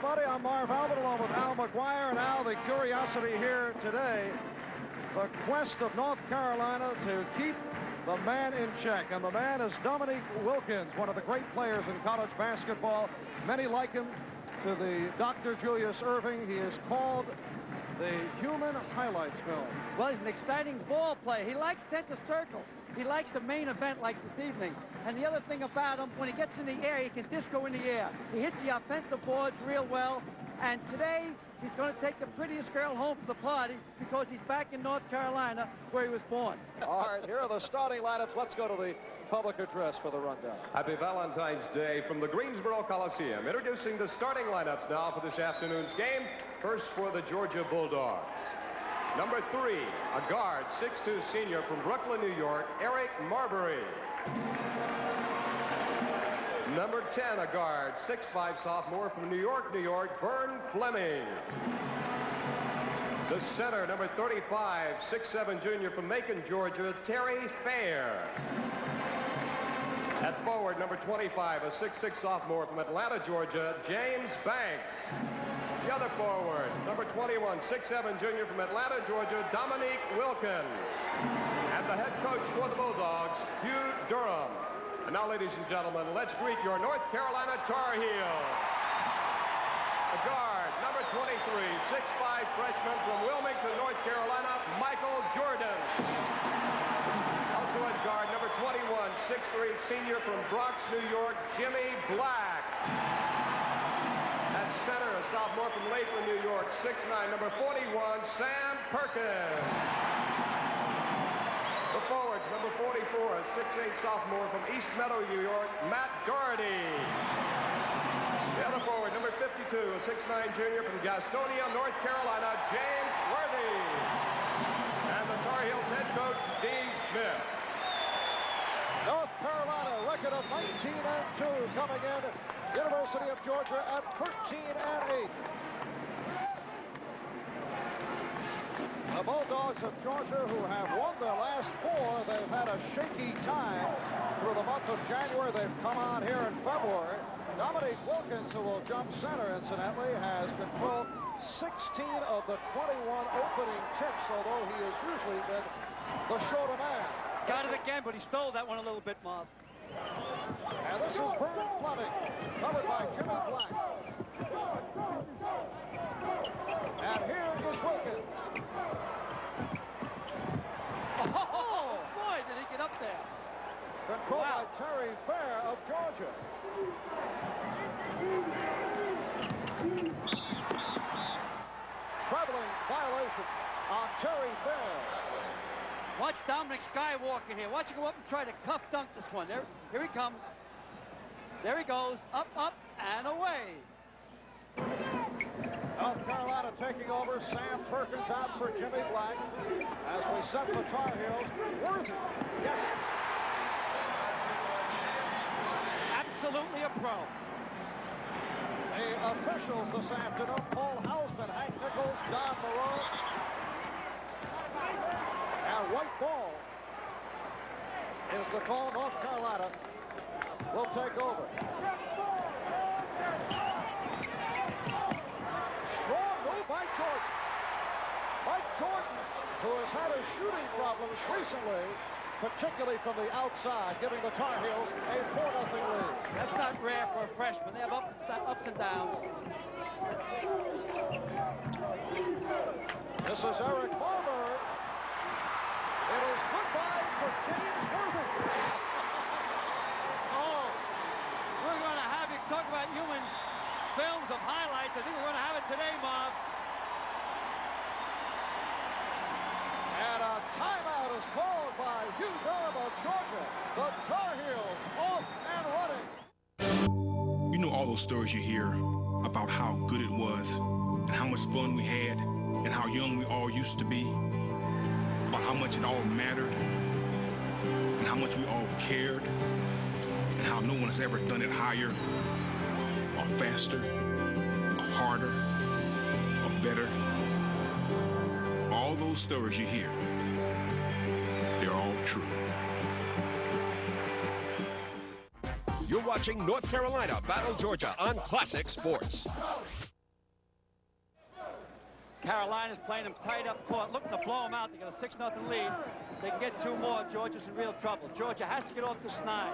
everybody. I'm Marv along with Al McGuire. And Al, the curiosity here today, the quest of North Carolina to keep the man in check. And the man is Dominique Wilkins, one of the great players in college basketball. Many like him to the Dr. Julius Erving. He is called the human highlights film. Well, he's an exciting ball player. He likes center circle. He likes the main event like this evening. And the other thing about him, when he gets in the air, he can disco in the air. He hits the offensive boards real well. And today, he's going to take the prettiest girl home from the party because he's back in North Carolina where he was born. All right, here are the starting lineups. Let's go to the public address for the rundown. Happy Valentine's Day from the Greensboro Coliseum. Introducing the starting lineups now for this afternoon's game. First for the Georgia Bulldogs. Number 3, a guard, 6'2" senior from Brooklyn, New York, Eric Marbury. Number 10, a guard, 6'5" sophomore from New York, Vern Fleming. The center, number 35, 6'7" junior from Macon, Georgia, Terry Fair. At forward, number 25, a 6'6" sophomore from Atlanta, Georgia, James Banks. The other forward, number 21, 6'7" junior from Atlanta, Georgia, Dominique Wilkins. And the head coach for the Bulldogs, Hugh Durham. And now, ladies and gentlemen, let's greet your North Carolina Tar Heels. The guard, number 23, 6'5" freshman from Wilmington, North Carolina, Michael Jordan. Also at guard, number 21, 6'3" senior from Bronx, New York, Jimmy Black. At center, a sophomore from Lakeland, New York, 6'9", number 41, Sam Perkins. The forwards, number 44, a 6'8" sophomore from East Meadow, New York, Matt Doherty. The other forward, number 52, a 6'9" junior from Gastonia, North Carolina, James Worthy. And the Tar Heels head coach, Dean Smith. North Carolina, record of 19-2 coming in. University of Georgia at 13-8. The Bulldogs of Georgia, who have won their last 4, they've had a shaky time through the month of January. They've come on here in February. Dominique Wilkins, who will jump center, incidentally, has controlled 16 of the 21 opening tips, although he has usually been the shorter man. Got it again, but he stole that one a little bit, Marv. And this is Vern Fleming, covered by Jimmy Black. And here is Wilkins. Oh, boy, did he get up there. Controlled by Terry Fair of Georgia. Traveling violation on Terry Fair. Watch Dominic Skywalker here. Watch him go up and try to cuff dunk this one. Here he comes. There he goes. Up, up, and away. North Carolina taking over. Sam Perkins out for Jimmy Black. As we set the Tar Heels. Worthy. Yes. Absolutely a pro. The officials this afternoon, Paul Hausman, Hank Nichols, John Moreau. And white ball is the call. North Carolina will take over. Strong move by Jordan. Mike Jordan, who has had his shooting problems recently, particularly from the outside, giving the Tar Heels a 4-0 lead. That's not rare for a freshman. They have ups and downs. This is Eric Marver. It is goodbye for James Worthy. Oh, we're going to have you talk about human films of highlights. I think we're going to have it today, Marv. And a timeout is called by Hugh Durham of Georgia. The Tar Heels off and running. You know all those stories you hear about how good it was and how much fun we had and how young we all used to be, about how much it all mattered and how much we all cared and how no one has ever done it higher or faster or harder or better. All those stories you hear, they're all true. You're watching North Carolina battle Georgia on Classic Sports. Carolina's playing them tight up court, looking to blow them out. They got a 6-0 lead. They can get 2 more. Georgia's in real trouble. Georgia has to get off the snide.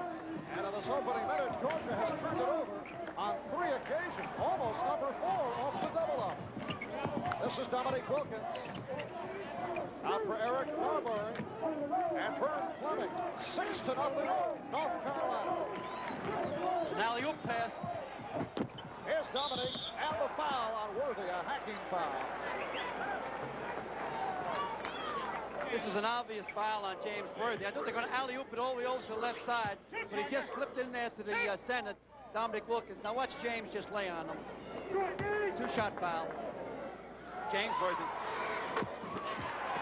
And in this opening minute, Georgia has turned it over on 3 occasions. Almost number 4 off the double up. This is Dominique Wilkins. Out for Eric Marbury and Vern Fleming. 6-0, North Carolina. An alley-oop pass. Here's Dominique and the foul on Worthy, a hacking foul. This is an obvious foul on James Worthy. I thought they're going to alley-oop it all the way over to the left side, but he just slipped in there to the center, Dominique Wilkins. Now watch James just lay on him. 2-shot foul. James Worthy.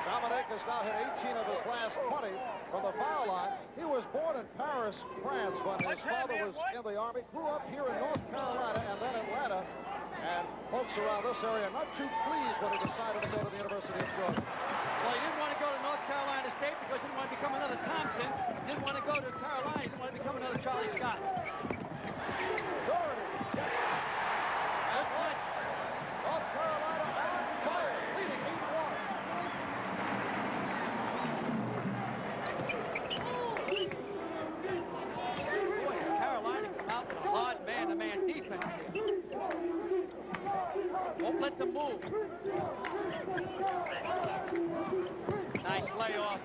Dominique has now hit 18 of his last 20 from the foul line. He was born in Paris, France, when his father was in the Army, grew up here in North Carolina and then Atlanta. And folks around this area not too pleased when he decided to go to the University of Georgia. Well, he didn't want to go to North Carolina State because he didn't want to become another Thompson. He didn't want to go to Carolina. He didn't want to become another Charlie Scott. Doherty. Yes. And watch. North Carolina on fire, leading 8-1. Boy, has Carolina come out with a hard man-to-man defense here. Won't let them move. Nice layoff.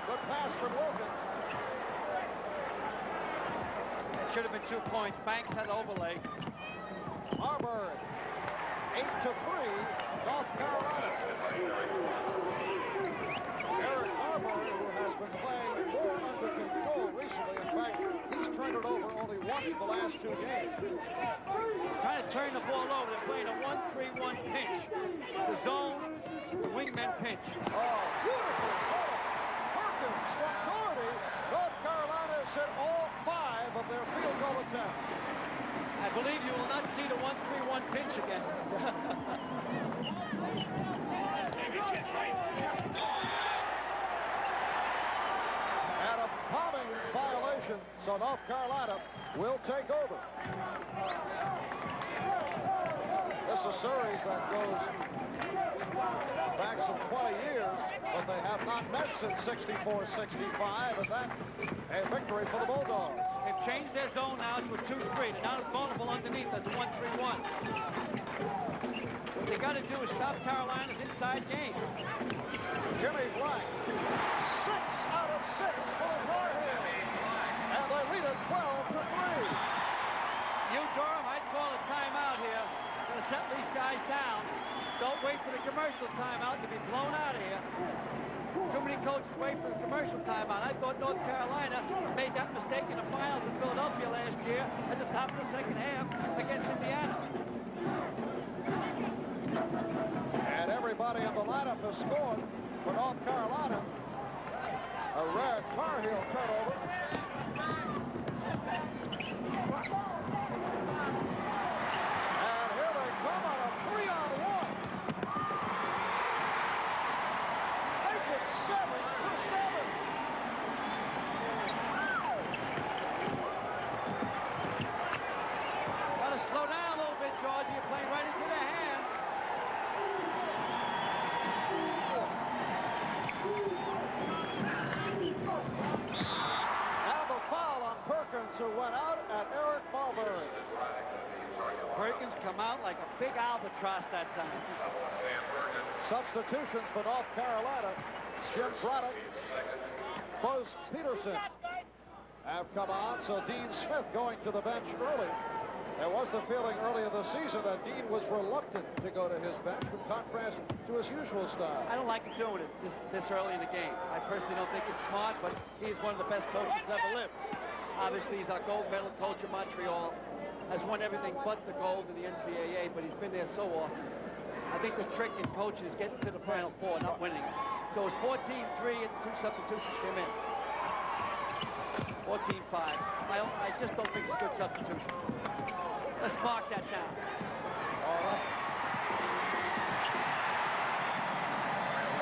Good pass from Wilkins. It should have been 2 points. Banks had overlay. Marbury. 8-3, North Carolina. Eric Marbury, who has been playing more under control recently. In fact, he's turned it over only once the last 2 games. Trying to turn the ball over. They're playing a 1-3-1 pinch. It's a zone, the wingman pinch. Oh, beautiful setup. Perkins from Doherty. North Carolina has hit all 5 of their field goal attempts. I believe you will not see the 1-3-1 pinch again. And a bombing violation, so North Carolina will take over. This is a series that goes back some 20 years, but they have not met since 64-65, and that a victory for the Bulldogs. They've changed their zone now to a 2-3. They're not as vulnerable underneath as a 1-3-1. What they got to do is stop Carolina's inside game. Jimmy Black, 6 out of 6 for the Tar Heels, and they lead it 12-3. Durham, I'd call a timeout here. Going to settle these guys down. Don't wait for the commercial timeout to be blown out of here. Too many coaches wait for the commercial timeout. I thought North Carolina made that mistake in the finals in Philadelphia last year at the top of the second half against Indiana. And everybody in the lineup has scored for North Carolina. A rare Tar Heel turnover. And here they come on a 3-on-1. Make it 7-7. Got to slow down a little bit, Georgia. You're playing right into their hands. And the foul on Perkins, who went out at Eric Marbury. Perkins come out like a big albatross that time. Substitutions for North Carolina. Jim Braddock, Buzz Peterson have come on, so Dean Smith going to the bench early. There was the feeling earlier this season that Dean was reluctant to go to his bench, in contrast to his usual style. I don't like him doing it this early in the game. I personally don't think it's smart, but he's one of the best coaches that ever lived. Obviously, he's our gold medal coach in Montreal, has won everything but the gold in the NCAA, but he's been there so often. I think the trick in coaching is getting to the Final Four, not winning it. So it was 14-3 and 2 substitutions came in. 14-5. I just don't think it's a good substitution. Let's mark that down. All right.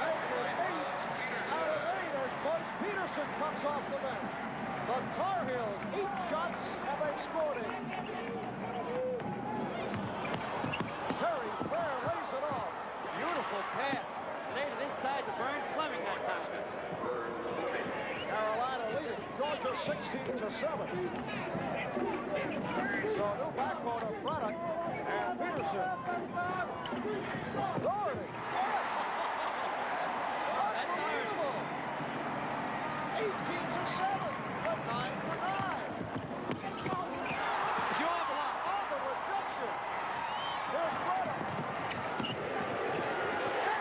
And for 8 out of 8 as Buzz Peterson comes off the bench. The Tar Heels, 8 shots, and they've scored it. Terry Fair lays it off. Beautiful pass. Laid it inside to Vern Fleming that time. Carolina leading Georgia 16-7. So new backcourt of Braddock and Peterson. Doherty. Yes! Unbelievable! 18-7. From 9-9. Pure block. On the rejection. Here's Braddock.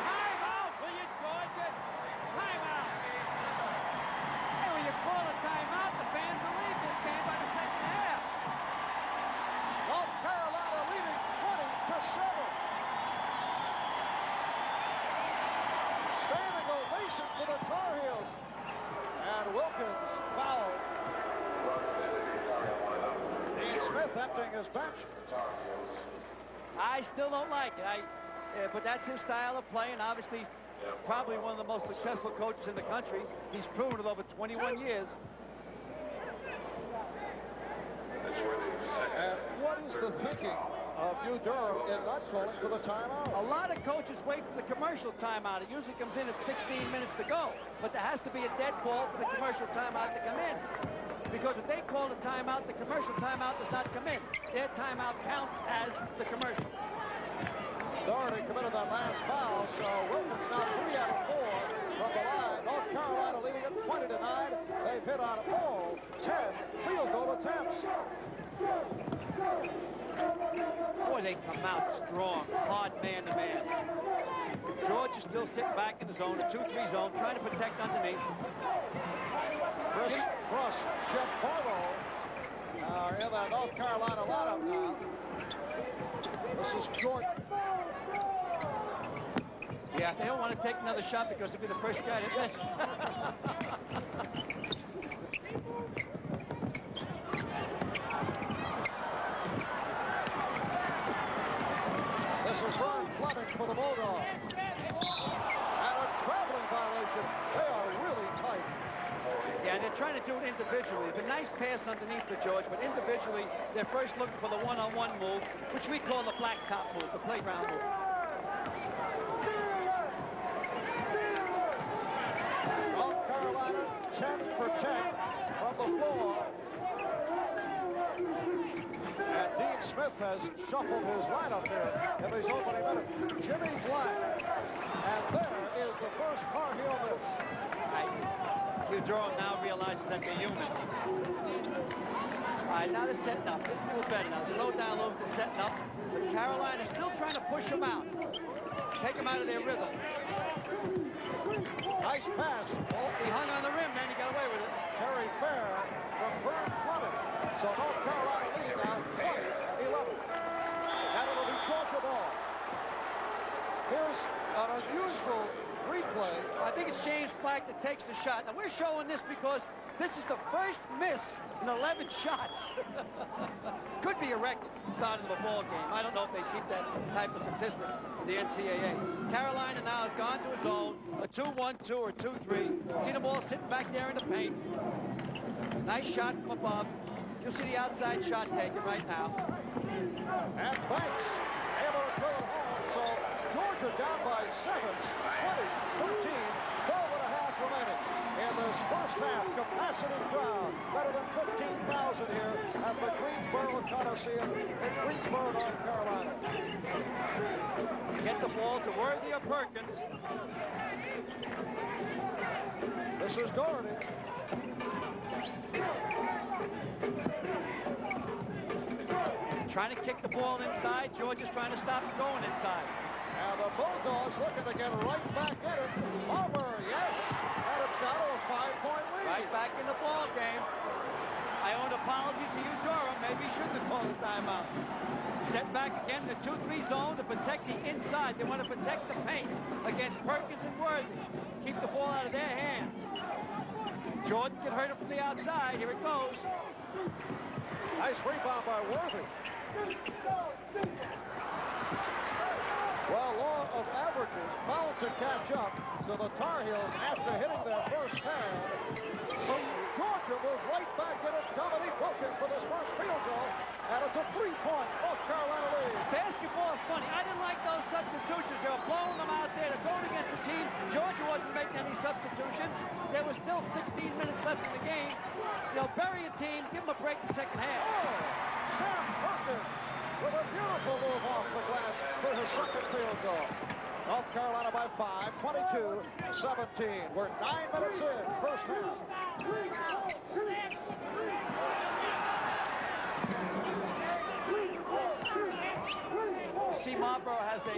Timeout, will you, Georgia? Timeout. Hey, when you call a timeout, the fans will leave this game by the second half. North Carolina leading 20-7. Standing ovation for the Tar Heels. And Wilkins fouled. Dean Smith emptying his bench. I still don't like it. But that's his style of play, and obviously probably one of the most successful coaches in the country. He's proven it over 21 years. And what is the thinking of Hugh Durham in not calling for the timeout? A lot of coaches wait for the commercial timeout. It usually comes in at 16 minutes to go. But there has to be a dead ball for the commercial timeout to come in. Because if they call a timeout, the commercial timeout does not come in. Their timeout counts as the commercial. Doherty committed that last foul, so Wilkins now 3 out of 4 from the line. North Carolina leading it 20-9. They've hit on all 10 field goal attempts. Boy, they come out strong, hard man-to-man. George is still sitting back in the zone, a 2-3 zone, trying to protect underneath. Chris Bruss, Jeff Barlow are in the North Carolina lineup now. This is Jordan. Yeah, they don't want to take another shot because he'll be the first guy that missed. This is Vern Fleming for the Bulldogs. And a traveling violation. They are really tight. Yeah, and they're trying to do it individually. But nice pass underneath for George, but individually, they're first looking for the one-on-one move, which we call the blacktop move, the playground move. North Carolina 10 for 10 from the floor. And Dean Smith has shuffled his lineup here in these opening minutes. Jimmy Black. And there is the first Tar Heel miss. Hugh Durham now realizes that they're human. All right, now they're setting up. This is a little better now. Slow down a little bit, setting up. But Carolina's still trying to push them out. Take them out of their rhythm. Nice pass. Oh, he hung on the rim, man. He got away with it. Terry Fair from Vern Fleming. So North Carolina leading now 20-11. And it'll be Georgia ball. Here's an unusual replay. I think it's James Black that takes the shot. Now, we're showing this because this is the first miss in 11 shots. Could be a record starting the ball game. I don't know if they keep that type of statistic in the NCAA. Carolina now has gone to a zone, a 2-1-2 or 2-3. See the ball sitting back there in the paint. Nice shot from above. You'll see the outside shot taken right now. And Banks able to drill it home. So Georgia down by 7, 20-13, 12 and a half remaining in this first half. Capacity crowd, better than 15,000 here at the Greensboro Coliseum in Greensboro, North Carolina. Get the ball to Worthy of Perkins. This is Doherty. Trying to kick the ball inside. Georgia's trying to stop it going inside. And the Bulldogs looking to get right back at it. Marbury, yes. And it's now a 5-point lead. Right back in the ball game. I owe an apology to you, Durham. Maybe you shouldn't have called a timeout. Set back again in the 2-3 zone to protect the inside. They want to protect the paint against Perkins and Worthy. Keep the ball out of their hands. Jordan can hurt him from the outside. Here it goes. Nice rebound by Worthy. Well, law of averages bound to catch up. So the Tar Heels, after hitting their first hand, see Georgia moves right back in it. Dominique Wilkins for this first field goal. And it's a 3-point North Carolina lead. Basketball is funny. I didn't like those substitutions. They were blowing them out there. They're going against the team. Georgia wasn't making any substitutions. There was still 16 minutes left in the game. They'll bury a team, give them a break in the second half. Oh, Sam Perkins with a beautiful move off the glass for his second field goal. North Carolina by 5, 22-17. We're 9 minutes in, first half. See, Marbury has a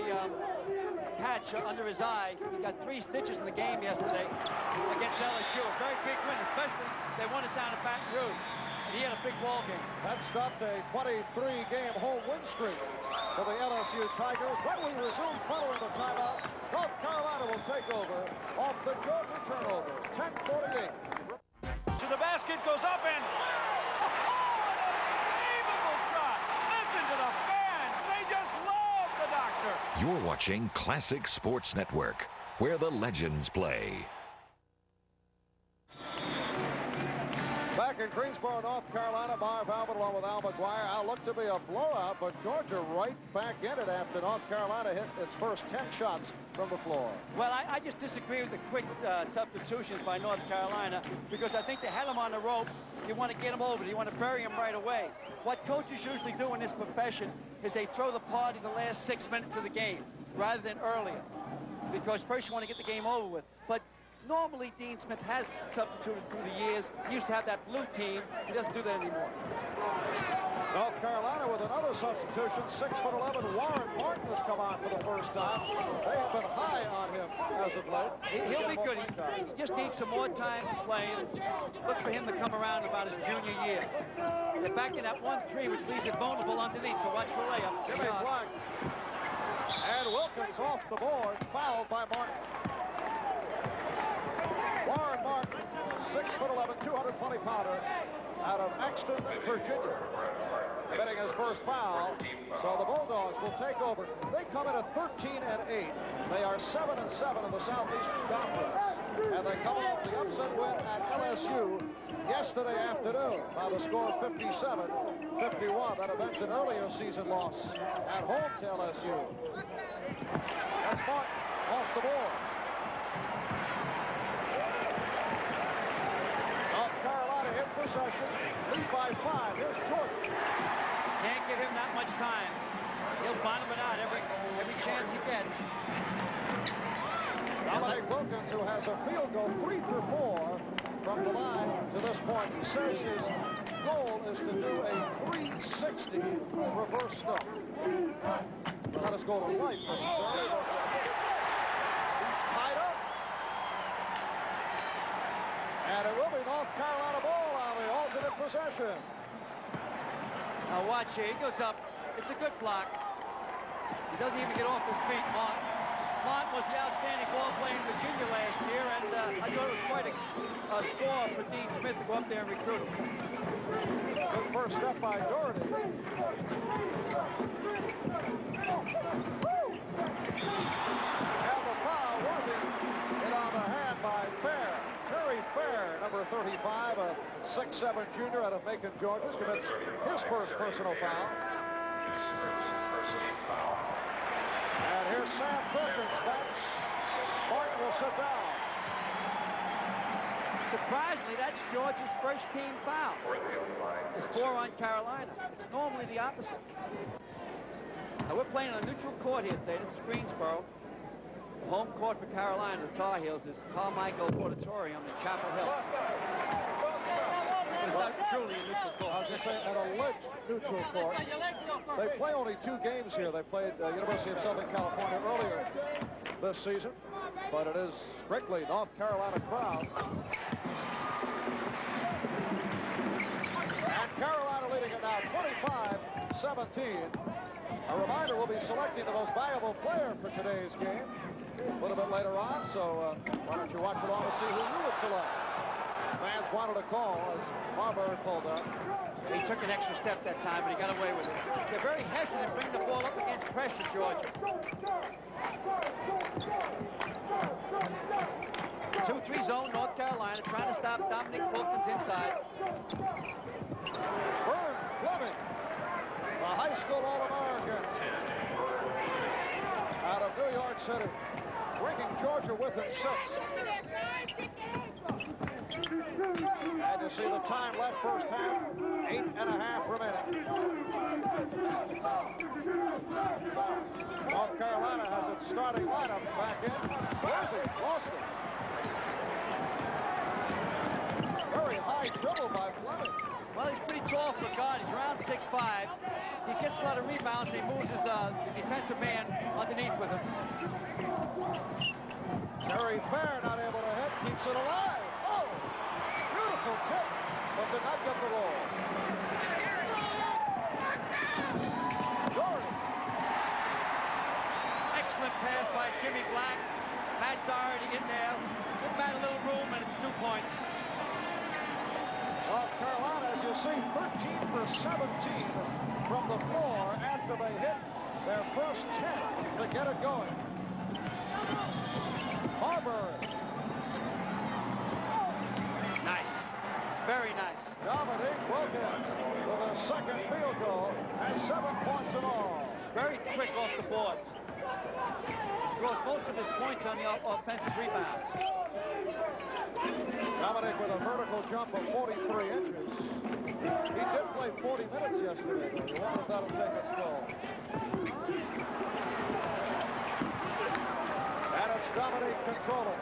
patch under his eye. He got 3 stitches in the game yesterday against LSU. A very big win, especially they won it down at Baton Rouge. And he had a big ball game. That stopped a 23-game home win streak for the LSU Tigers. When we resume following the timeout, North Carolina will take over off the Georgia turnover. 10:48. To the basket, goes up and an unbelievable shot. Listen to the fans. They just love the doctor. You're watching Classic Sports Network, where the legends play. Back in Greensboro, North Carolina, Marv along with Al McGuire. Al looked to be a blowout, but Georgia right back in it after North Carolina hit its first 10 shots from the floor. Well, I just disagree with the quick substitutions by North Carolina because I think they had them on the ropes. You want to get them over. You want to bury them right away. What coaches usually do in this profession is they throw the party the last 6 minutes of the game rather than earlier because first you want to get the game over with. But normally, Dean Smith has substituted through the years. He used to have that blue team. He doesn't do that anymore. North Carolina with another substitution. 6'11", Warren Martin has come on for the first time. They have been high on him as of late. He'll be good. He just needs some more time playing. Look for him to come around about his junior year. They're back in that 1-3, which leaves it vulnerable underneath, so watch for layup. Jimmy Black. And Wilkins off the boards, fouled by Martin. Warren Martin, 6'11", 220-pounder, out of Exton, Virginia, getting his first foul. So the Bulldogs will take over. They come in at 13-8. They are 7-7 in the Southeastern Conference, and they come off the upset win at LSU yesterday afternoon by the score of 57-51. That avenged an earlier season loss at home to LSU. That's Martin off the board. In possession, lead by 5. Here's Jordan. Can't give him that much time. He'll bottom it out every chance he gets. Dominique Wilkins, who has a field goal 3 for 4 from the line to this point. He says his goal is to do a 360 reverse stuff. Not his goal in life necessarily, but he's tied up. And it will be North Carolina ball on the alternate possession. Now watch here. He goes up. It's a good block. He doesn't even get off his feet, Martin. Martin was the outstanding ball player in Virginia last year, and I thought it was quite a score for Dean Smith to go up there and recruit him. Good first step by Doherty. And the foul worthy hit on the hand by Fair. Fair, number 35, a 6'7" junior out of Macon, Georgia, commits his first personal foul. And here's Sam Perkins back. Martin will sit down. Surprisingly, that's Georgia's first team foul. It's 4 on Carolina. It's normally the opposite. Now we're playing on a neutral court here today. This is Greensboro. The home court for Carolina, the Tar Heels, is Carmichael Auditorium in Chapel Hill. It's not truly a neutral court. I was going to say an alleged neutral court. They play only 2 games here. They played University of Southern California earlier this season, but it is strictly North Carolina crowd. And Carolina leading it now 25-17. A reminder, we'll be selecting the most valuable player for today's game a little bit later on, so why don't you watch along to see who you would select. Fans wanted a call as Marbury pulled up. He took an extra step that time, but he got away with it. They're very hesitant bringing the ball up against pressure, Georgia. 2-3 zone, North Carolina, trying to stop Dominique Wilkins inside. Vern Fleming, a high school All-American out of New York City, bringing Georgia within 6. And you see the time left first half, 8.5 remaining. North Carolina has its starting lineup back in. Worthy lost it. Very high dribble by Fleming. Well, he's pretty tall for a guard. He's around 6'5". He gets a lot of rebounds, and he moves his defensive man underneath with him. Terry Fair not able to hit, keeps it alive. Oh, beautiful tip, but did not get the roll. Doherty. Excellent pass by Jimmy Black. Had Doherty in there. Give Matt a little room, and it's 2 points. North Carolina, as you see, 13 for 17 from the floor after they hit their first 10 to get it going. Marbury. Nice. Very nice. Dominique Wilkins with a second field goal and 7 points in all. Very quick off the boards. He scores most of his points on the offensive rebounds. Dominique with a vertical jump of 43 inches. He did play 40 minutes yesterday, though. You wonder if that'll take its toll. And it's Dominique controlling.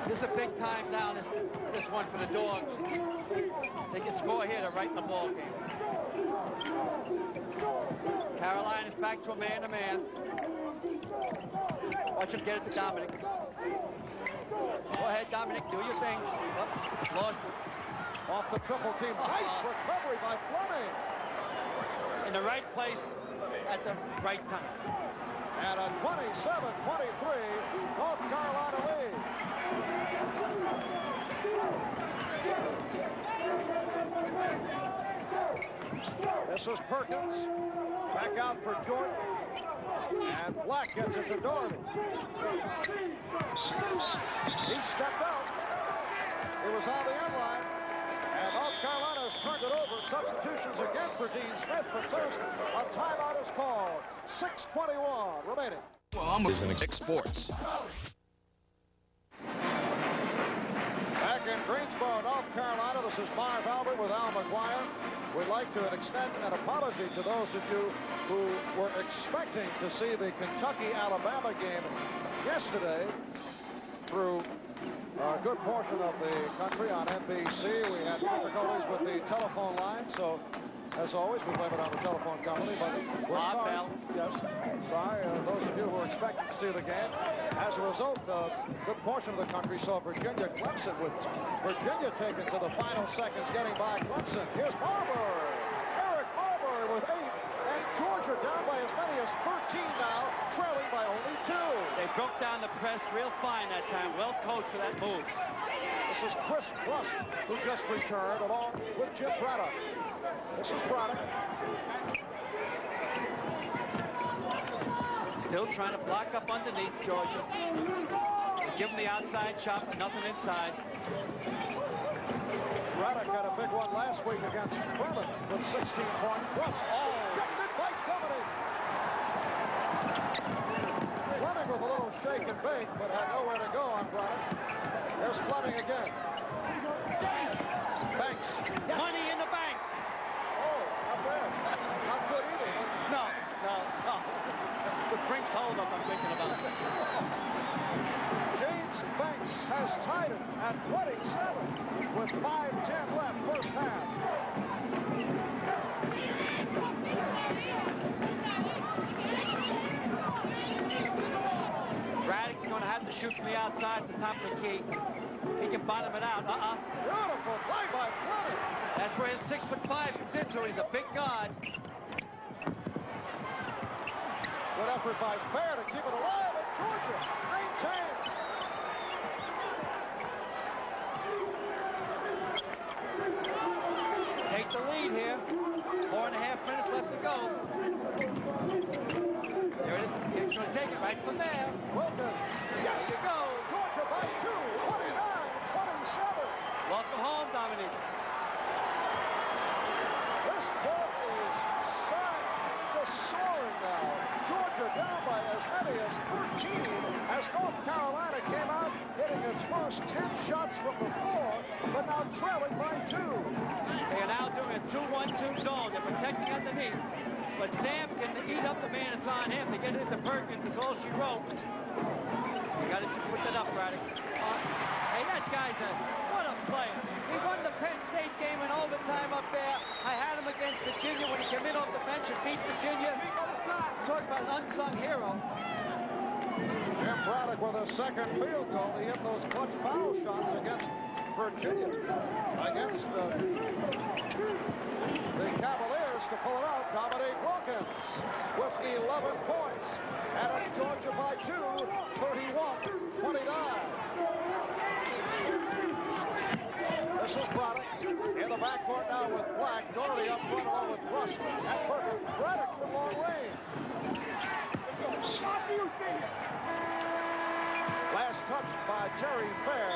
This is a big time down, this one for the Dogs. They can score here to right in the ball game. Carolina's back to a man-to-man. Watch him get it to Dominic. Go ahead, Dominic, do your thing. Oh, lost it. Off the triple team. Nice recovery by Fleming. In the right place at the right time. And a 27-23 North Carolina lead. This is Perkins. Back out for Jordan. And Black gets it to Doherty. He stepped out. It was on the end line. And North Carolina has turned it over. Substitutions again for Dean Smith, but first a timeout is called. 6:21 remaining. Well, Sports. Back in Greensboro, North Carolina, this is Marv Albert with Al McGuire. We'd like to extend an apology to those of you who were expecting to see the Kentucky-Alabama game yesterday through a good portion of the country on NBC. We had difficulties with the telephone line, so as always, we blame it on the telephone company, but we're sorry. Yes, sorry, those of you who were expecting to see the game. As a result, a good portion of the country saw Virginia-Clemson, with Virginia taken to the final seconds, getting by Clemson. Here's Marbury. Eric Marbury with 8, and Georgia down by as many as 13 now, trailing by only 2. They broke down the press real fine that time. Well coached for that move. This is Chris Rust, who just returned, along with Jim Braddock. This is Braddock. Still trying to block up underneath Georgia. Give them the outside shot, but nothing inside. Braddock got a big one last week against Fleming with 16 points. Rust, rejected by Dominique. Fleming with a little shake and bake, but had nowhere to go on Braddock. There's Fleming again. Banks. Money in the bank. Oh, not bad. Not good either. No. The Brinks hold up I'm thinking about. James Banks has tied it at 27 with 5:10 left first half. Braddock's going to have to shoot from the outside at the top of the key. He can bottom it out. Beautiful play by Fleming. That's where his 6'5" comes into. He's a big guard. Good effort by Fair to keep it alive, and Georgia maintains. the lead here. 4.5 minutes left to go. There it is. He's going to take it right from there. Wilkins. Yes. There you go. Georgia by 2, 29-27. Welcome home, Dominique. This ball is just soaring now. Georgia down by as many as 13 as North Carolina came out hitting its first 10 shots from the floor, but now trailing by 2. They are now doing a 2-1-2 zone. They're protecting underneath. But Sam can eat up the man that's on him. To get it to Perkins is all she wrote. You got to put that up, Braddock. Hey, that guy's what a player. He won the Penn State game in overtime up there. I had him against Virginia when he came in off the bench and beat Virginia. Talk about an unsung hero. Jim Braddock with a second field goal. He hit those clutch foul shots against Virginia. Against the Cavaliers to pull it out. Dominique Wilkins with 11 points. And at Georgia by 2, 31-29. This is Braddock in the backcourt now with Black. Doherty up front along with Rust and Perkins. Braddock from long range. Last touched by Terry Fair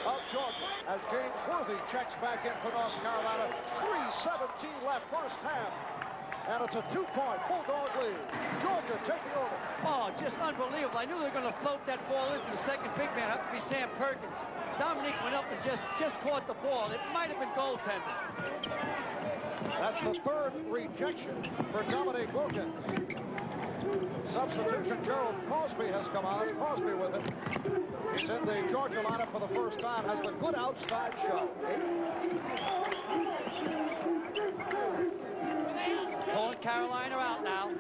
of Georgia as James Worthy checks back in for North Carolina. 3:17 left first half. And it's a 2-point Bulldog lead. Georgia taking over. Oh, just unbelievable. I knew they were going to float that ball into the second big man. That would be Sam Perkins. Dominique went up and just caught the ball. It might have been goaltending. That's the third rejection for Dominique Wilkins. Substitution, Gerald Crosby has come out. Crosby with it. He's in the Georgia lineup for the first time. Has the good outside shot. Pulling Carolina out now.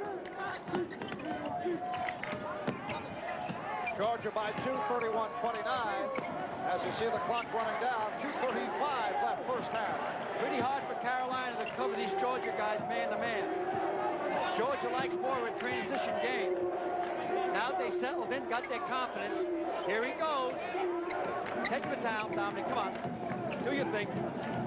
Georgia by 2, 31-29. As you see the clock running down, 2:35 left first half. Pretty hard for Carolina to cover these Georgia guys man to man. Georgia likes more of a transition game. Now they settled in, got their confidence. Here he goes. Take him down, Dominic. Come on. Do your thing.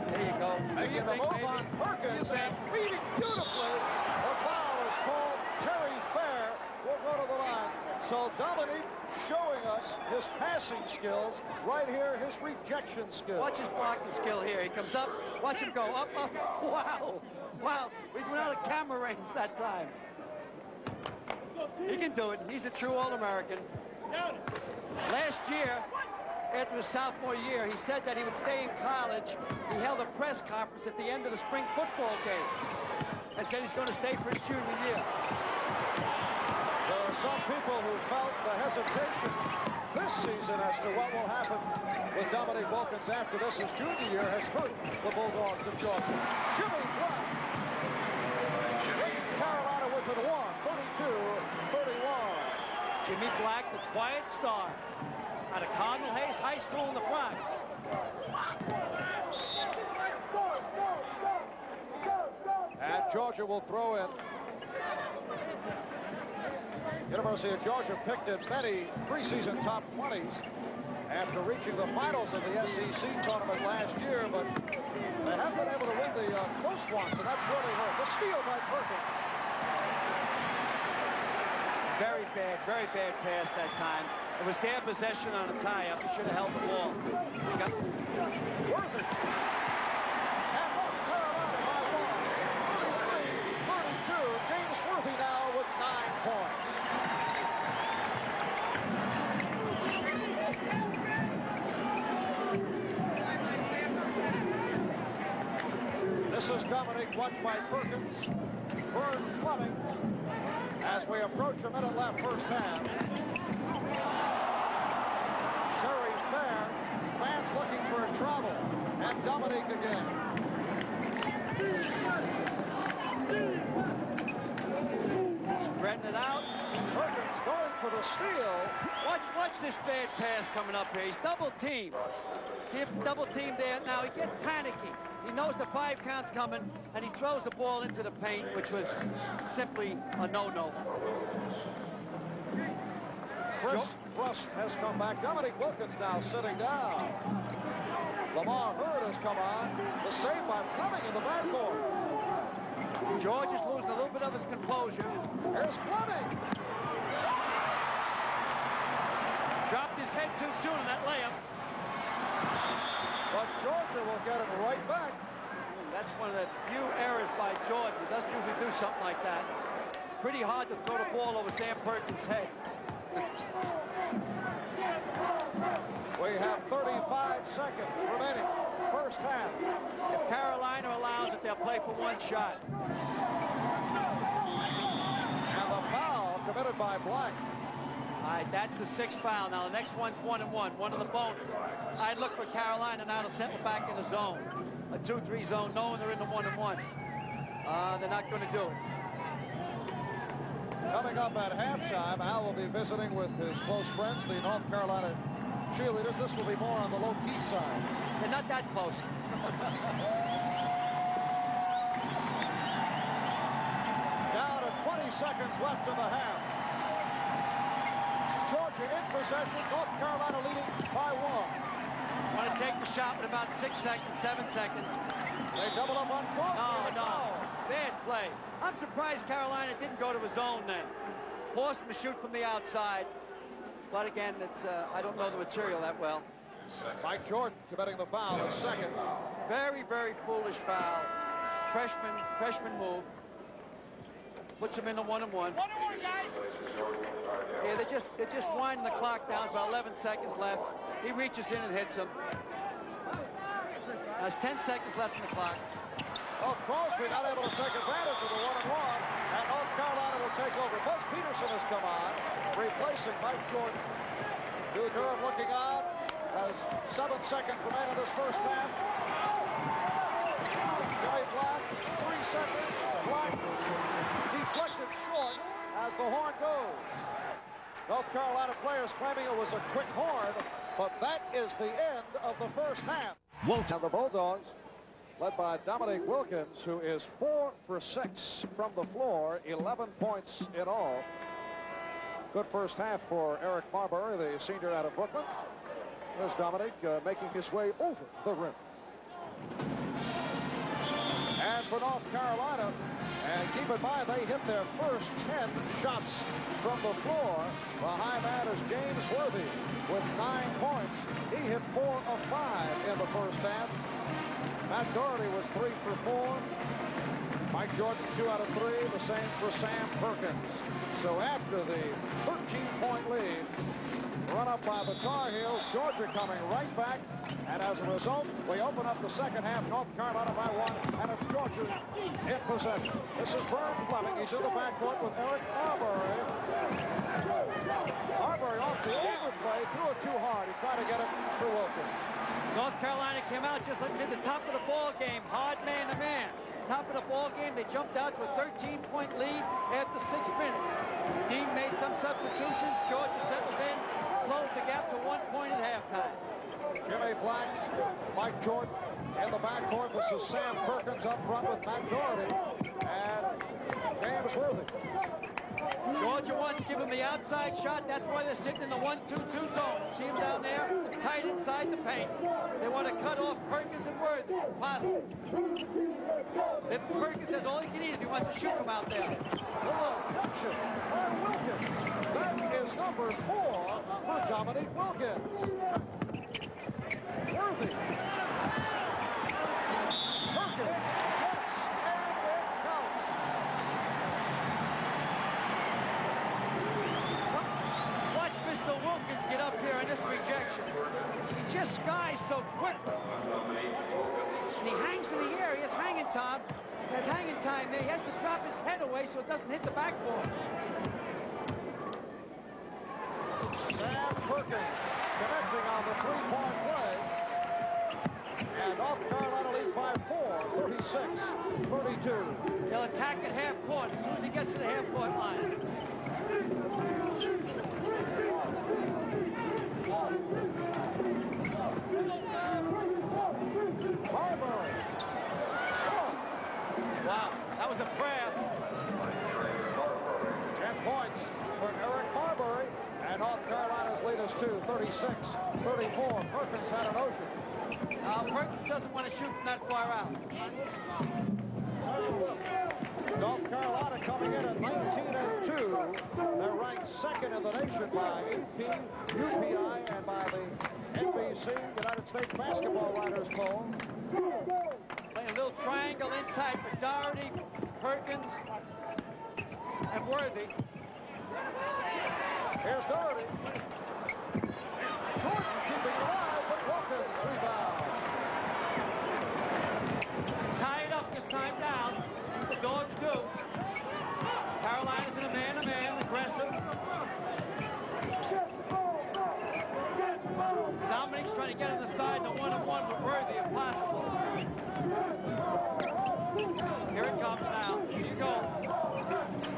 There you go. Making the move on Perkins and feeding beautifully. The foul is called. Terry Fair will go to the line. So Dominique showing us his passing skills. Right here, his rejection skills. Watch his blocking skill here. He comes up. Watch him go up, up. Wow. Wow. We went out of camera range that time. He can do it. He's a true All-American. Last year, after his sophomore year, he said that he would stay in college. He held a press conference at the end of the spring football game and said he's going to stay for his junior year. There are some people who felt the hesitation this season as to what will happen with Dominique Wilkins after this. His junior year has hurt the Bulldogs of Georgia. Jimmy Black. Carolina within 32-31. Jimmy Black, the quiet star out of Cardinal Hayes High School in the Bronx. And Georgia will throw in. University of Georgia picked in many preseason top 20s after reaching the finals of the SEC tournament last year, but they haven't been able to win the close ones, and that's really hurt. The steal by Perkins. Very bad pass that time. It was their possession on a tie-up. He should have held the ball. Worthy. And North Carolina by 1. 33-32. James Worthy now with 9 points. This is Dominique, watched by Perkins. Vern Fleming. As we approach a minute left first half. Terry Fair, fans looking for a travel, and Dominique again. Spreading it out. Perkins going for the steal. Watch this bad pass coming up here. He's double teamed. See him double teamed there. Now he gets panicky. He knows the 5 count's coming, and he throws the ball into the paint, which was simply a no-no. Chris Rust has come back. Dominique Wilkins now sitting down. Lamar Hurd has come on. The save by Fleming in the backcourt. George is losing a little bit of his composure. Here's Fleming. Dropped his head too soon in that layup. But Georgia will get it right back. That's one of the few errors by Jordan. He doesn't usually do something like that. It's pretty hard to throw the ball over Sam Perkins' head. We have 35 seconds remaining. First half. If Carolina allows it, they'll play for one shot. And the foul committed by Black. All right, that's the 6th foul. Now the next one's 1-and-1, one of the bonus. I'd look for Carolina now to settle back in the zone. A 2-3 zone, knowing they're in the 1-and-1. They're not going to do it. Coming up at halftime, Al will be visiting with his close friends, the North Carolina cheerleaders. This will be more on the low-key side. They're not that close. Down to 20 seconds left in the half. Georgia in possession, North Carolina leading by 1. Want to take the shot with about 6 seconds, 7 seconds. They double up on Crosby. No. Bad play. I'm surprised Carolina didn't go to his own then. Forced him to shoot from the outside. But again, it's I don't know the material that well. Mike Jordan committing the foul, his second. Very, very foolish foul. Freshman move. Puts him in the 1-and-1. 1-and-1, guys. Yeah, they're just winding the clock down. About 11 seconds left. He reaches in and hits him. There's 10 seconds left in the clock. Oh, Crosby not able to take advantage of the 1-and-1, and North Carolina will take over. Buzz Peterson has come on, replacing Mike Jordan. Hugh Durham looking on as 7 seconds remain in this first half. Jimmy Black, 3 seconds. Black deflected short as the horn goes. North Carolina players claiming it was a quick horn, but that is the end of the first half. And the Bulldogs, led by Dominique Wilkins, who is 4 for 6 from the floor, 11 points in all. Good first half for Eric Marbury, the senior out of Brooklyn. There's Dominique making his way over the rim. And for North Carolina, and keep in mind they hit their first 10 shots from the floor. The high man is James Worthy with 9 points. He hit 4 of 5 in the first half. Matt Doherty was 3 for 4. Mike Jordan 2 out of 3. The same for Sam Perkins. So after the 13-point lead, run up by the Tar Heels, Georgia coming right back. And as a result, we open up the second half, North Carolina by 1, and it's Georgia in possession. This is Vern Fleming. He's in the backcourt with Eric Marbury. Marbury off the overplay, threw it too hard. He tried to get it to Wilkins. North Carolina came out just like they did the top of the ball game, hard man-to-man. Top of the ball game, they jumped out to a 13-point lead after 6 minutes. Dean made some substitutions. Georgia settled in, closed the gap to 1 point at halftime. Jimmy Black, Mike Jordan in the backcourt. This is Sam Perkins up front with Matt Doherty and James Worthy. Georgia wants to give him the outside shot. That's why they're sitting in the 1-2-2 zone. See him down there, tight inside the paint. They want to cut off Perkins and Worthy, if possible. If Perkins has all he can eat if he wants to shoot from out there. Objection by Wilkins. That is number 4 for Dominique Wilkins. Worthy. Perkins. Yes, and it counts. Watch Mr. Wilkins get up here in this rejection. He just skies so quickly. And he hangs in the air. He has hanging time. He has hanging time there. He has to drop his head away so it doesn't hit the backboard. Sam Perkins connecting on the 3-point play. And North Carolina leads by 4, 36-32. He'll attack at half court as soon as he gets to the half court line. Marbury. Oh. Wow, that was a prayer. 10 points for Eric Marbury. And North Carolina's lead is 36-34. Perkins had an ocean. Perkins doesn't want to shoot from that far out. North Carolina coming in at 19-2. They're ranked second in the nation by AP, UPI, and by the NBC, United States Basketball Writers Poll. Playing a little triangle in tight with Doherty, Perkins, and Worthy. Here's Doherty. Jordan keeping it alive, but Wilkins rebound. Tie it up this time down. The Dogs do. Carolina's in a man-to-man, aggressive. Dominique's trying to get on the side in a one-on-one with Worthy if possible. Here it comes now. Here you go.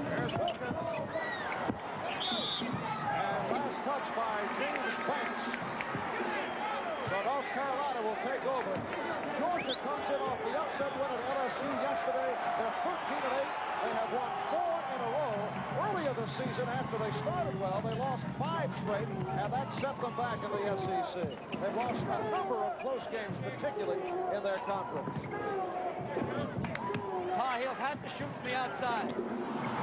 There's Wilkins. And last touch by James Banks. So North Carolina will take over. Georgia comes in off the upset win at LSU yesterday. They're 13-8. They have won 4 in a row. Earlier this season, after they started well, they lost 5 straight, and that set them back in the SEC. They've lost a number of close games, particularly in their conference. Tar Heels have to shoot from the outside.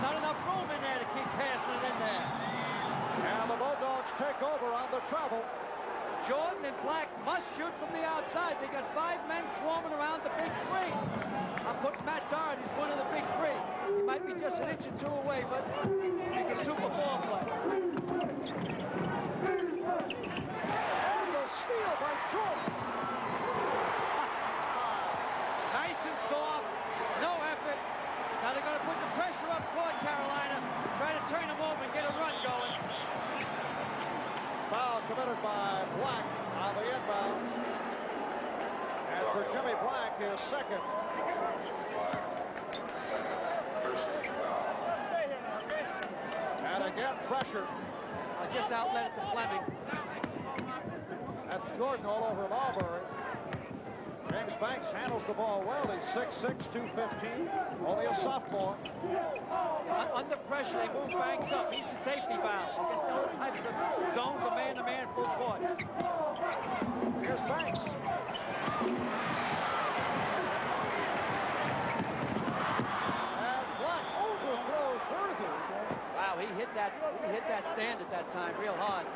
Not enough room in there to keep passing it in there. And the Bulldogs take over on the travel. Jordan and Black must shoot from the outside. They got 5 men swarming around the big three. I'm putting Matt Doherty as one of the big three. He might be just an inch or 2 away, but he's a super ball player. And the steal by Jordan. Nice and soft, no effort. Now they're going to put the pressure up court, Carolina. Try to turn them over and get a run going. Foul committed by Black on the inbounds. And for Jimmy Black, his second. And again, pressure. I just outlet it to Fleming. That's Jordan all over Marbury. James Banks handles the ball well. He's 6'6", 215, only a sophomore. Under pressure, they move Banks up. He's the safety valve against all types of zones of man-to-man full court. Here's Banks. And Black overthrows Worthy. Wow, he hit that stand at that time real hard.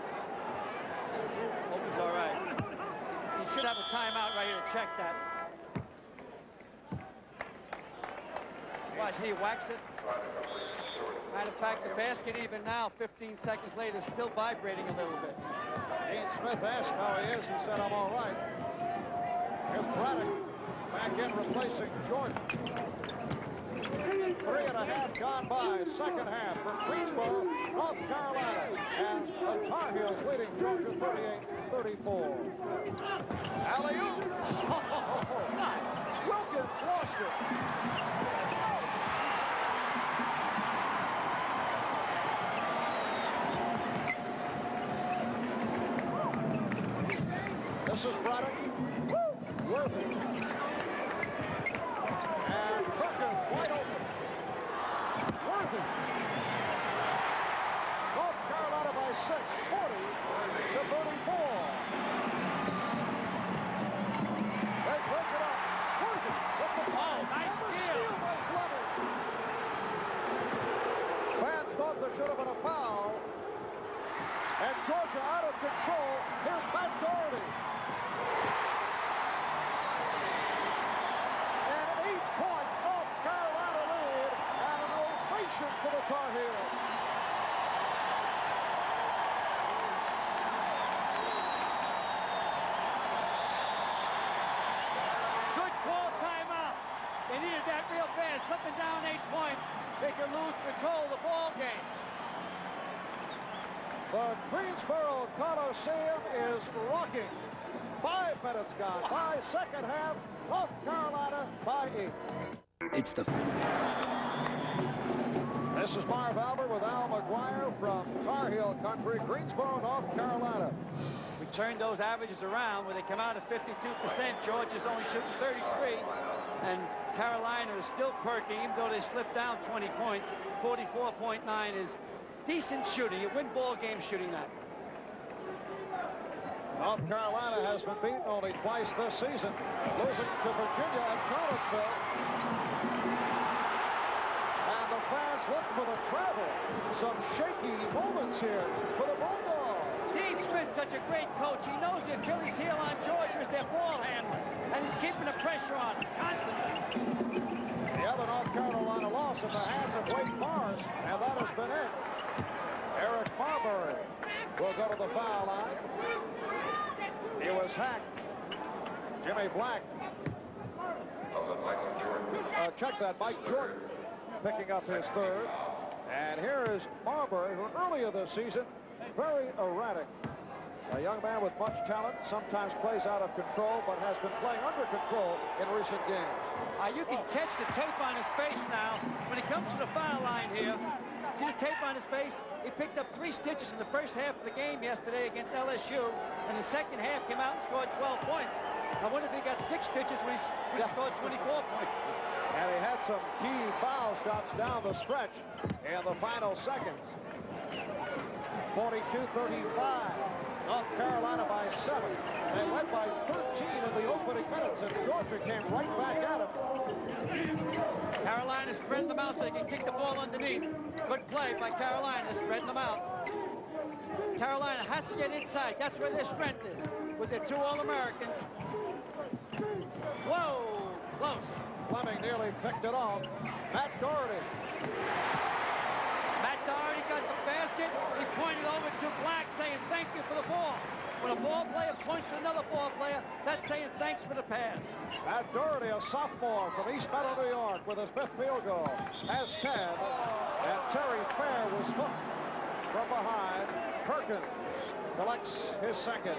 Hope he's all right. He should have a timeout right here to check that. Well, I see he whacks it. Matter of fact, the basket even now, 15 seconds later, is still vibrating a little bit. Dean Smith asked how he is. He said, I'm all right. Here's Braddock back in replacing Jordan. 3.5 gone by, second half for Greensboro, North Carolina. And the Tar Heels leading Georgia 38-34. Alley-oop. Wilkins lost it. This is Braddock. Worthy. And Perkins wide open. Worthy. North Carolina by 6, 40-34. They break it up. Worthy with the ball. Nice steal by Fleming. Fans thought there should have been a foul. And Georgia out of control. Here's Matt Doherty. An 8-point North Carolina lead and an ovation for the Tar Heels. Good call, timeout. They needed that real bad. Slipping down 8 points, they could lose control of the ball game. The Greensboro Coliseum is rocking. 5 minutes gone by, second half, North Carolina by 8. It's the... This is Marv Albert with Al McGuire from Tar Heel Country, Greensboro, North Carolina. We turned those averages around where they come out at 52%. Georgia's only shooting 33. And Carolina is still perking, even though they slipped down 20 points. 44.9 is decent shooting. You win ball games shooting that. North Carolina has been beaten only twice this season, losing to Virginia and Charlottesville. And the fans look for the travel. Some shaky moments here for the Bulldogs. Dean Smith's such a great coach. He knows the Achilles heel on Georgia is their ball handler, and he's keeping the pressure on constantly. The other North Carolina loss in the hands of Wake Forest, and that has been it. Eric Marbury will go to the foul line. He was hacked. Jimmy Black. Check that, Mike Jordan picking up his third. And here is Marbury, who earlier this season, very erratic. A young man with much talent, sometimes plays out of control, but has been playing under control in recent games. You can catch the tape on his face now when he comes to the foul line here. See the tape on his face? He picked up 3 stitches in the first half of the game yesterday against LSU, and the second half came out and scored 12 points. I wonder if he got 6 stitches when he scored 24 points. And he had some key foul shots down the stretch in the final seconds. 42-35. North Carolina by 7. They led by 13 in the opening minutes, and Georgia came right back at them. Carolina spread them out so they can kick the ball underneath. Good play by Carolina, spreading them out. Carolina has to get inside. That's where their strength is, with their 2 All-Americans. Whoa, close. Fleming nearly picked it off. Matt Doherty. Matt Doherty got the basket. He pointed over to Black saying thank you for the ball. When a ball player points to another ball player, that's saying thanks for the pass. Matt Doherty, a sophomore from East Meadow, New York, with his 5th field goal, has 10. And Terry Fair was hooked from behind. Perkins collects his 2nd.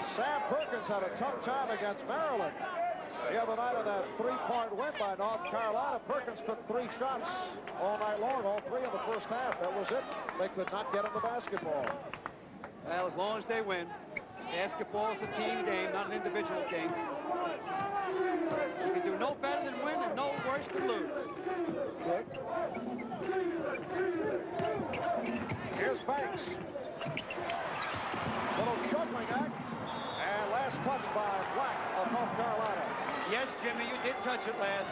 Sam Perkins had a tough time against Maryland the other night of that 3-point win by North Carolina. Perkins took 3 shots all night long, all 3 in the first half. That was it. They could not get him the basketball. Well, as long as they win. Basketball is a team game, not an individual game. You can do no better than win and no worse than lose. Good. Here's Banks. Little juggling act. And last touch by Black of North Carolina. Yes, Jimmy, you did touch it last.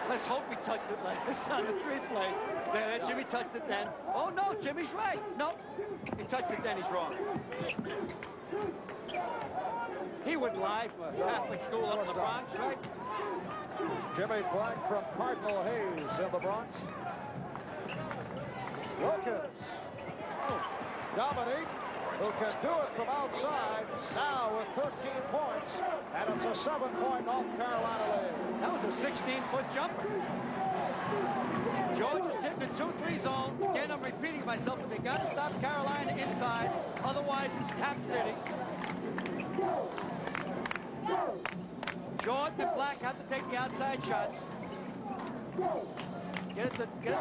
Let's hope we touched it last on the 3-play. There, Jimmy touched it then. Oh, no, Jimmy's right. No, he touched it then, he's wrong. He wouldn't lie for a Catholic school up in the Bronx, right? Jimmy Black from Cardinal Hayes in the Bronx. Wilkins. Dominique, who can do it from outside, now with 13 points, and it's a 7-point North Carolina lead. That was a 16-foot jumper. Georgia's hitting the 2-3 zone. Again, I'm repeating myself, but they got to stop Carolina inside. Otherwise, it's Tap City. Jordan and Black have to take the outside shots. Get it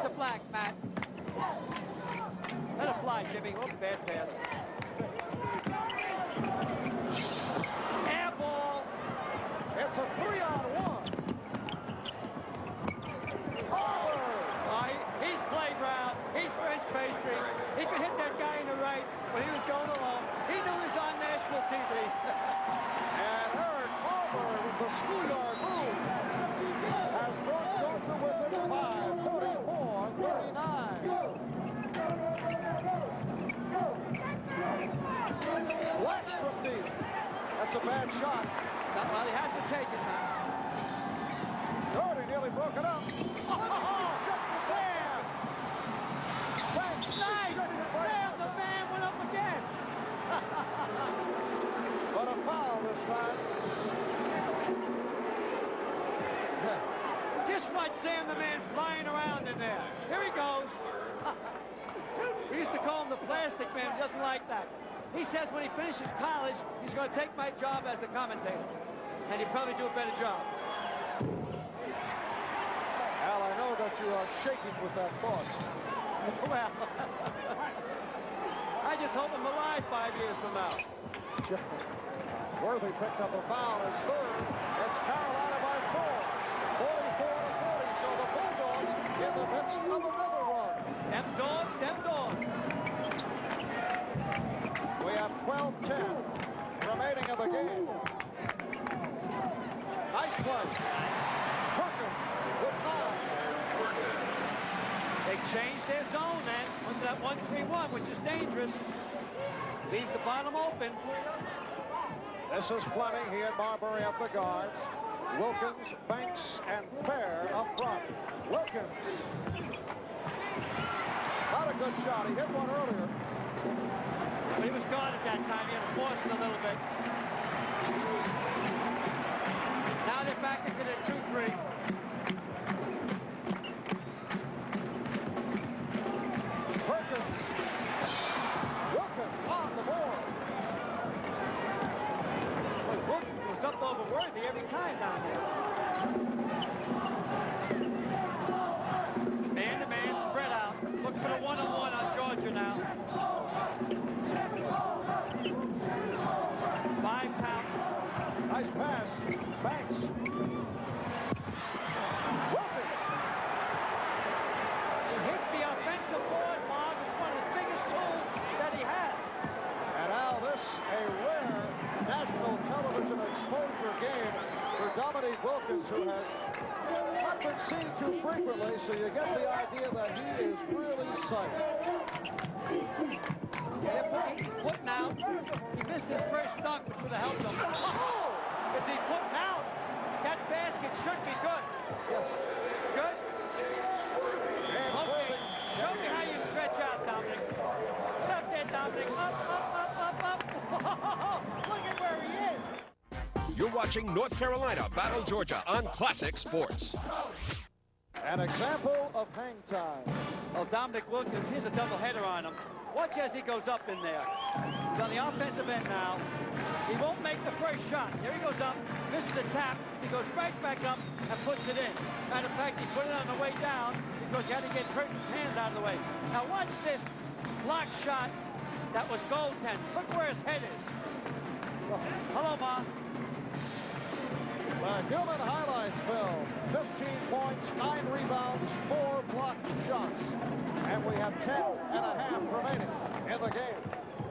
to Black, Matt. Let it fly, Jimmy. Oh, bad pass. Air ball. It's a 3-on-1. He's playground. He's French pastry. He could hit that guy in the right when he was going along. He knew he was on national TV. And Eric Marbury with the schoolyard move has brought Georgia within 5, 44-39. Let's from deep. That's a bad shot. Well, he has to take it now. Doherty nearly broke it up. Sam! Banks. Nice! Sam, the man, went up again. But a foul this time. Just watch Sam, the man, flying around in there. Here he goes. We used to call him the plastic man. He doesn't like that. He says when he finishes college, he's going to take my job as a commentator. And he'll probably do a better job. Al, I know that you are shaking with that thought. Well, I just hope I'm alive 5 years from now. Worthy picked up a foul, his 3rd. It's Carolina by 4. 44-40, so the Bulldogs in the midst of another run. Them dogs, them dogs. We have 12-10 remaining in the game. Nice play. Perkins with 9. They changed their zone then under that 1-3-1, which is dangerous. Leaves the bottom open. This is Fleming. He and Marbury at the guards. Wilkins, Banks, and Fair up front. Wilkins. Not a good shot. He hit one earlier. But he was gone at that time. He had to force it a little bit. Now they're back into the 2-3. Perkins. Wilkins on the board. Well, Wilkins was up over Worthy every time down there. Man-to-man spread out. Look for the one-on-one on Georgia now. 5 count. Nice pass. Banks. Wilkins. He hits the offensive board, Marv. It's one of the biggest tools that he has. And now this, a rare national television exposure game for Dominique Wilkins, who has not been seen too frequently, so you get the idea that he is really psyched. He's putting out. He missed his first dunk, which would have helped him. Oh! Is he putting out? That basket should be good. Yes. It's good? Okay. Show me how you stretch out, Dominic. Get up there, Dominic. Up, up, up, up, up. Look at where he is. You're watching North Carolina battle Georgia on Classic Sports. An example of hang time. Oh, Dominique Wilkins, here's a doubleheader on him. Watch as he goes up in there. He's on the offensive end now. He won't make the first shot. Here he goes up, misses the tap. He goes right back up and puts it in. Matter of fact, he put it on the way down because he had to get Perkins' hands out of the way. Now watch this block shot that was goaltend. Look where his head is. Hello, Ma. The human highlights film. 15 points, 9 rebounds, 4 blocked shots. And we have 10.5 remaining in the game.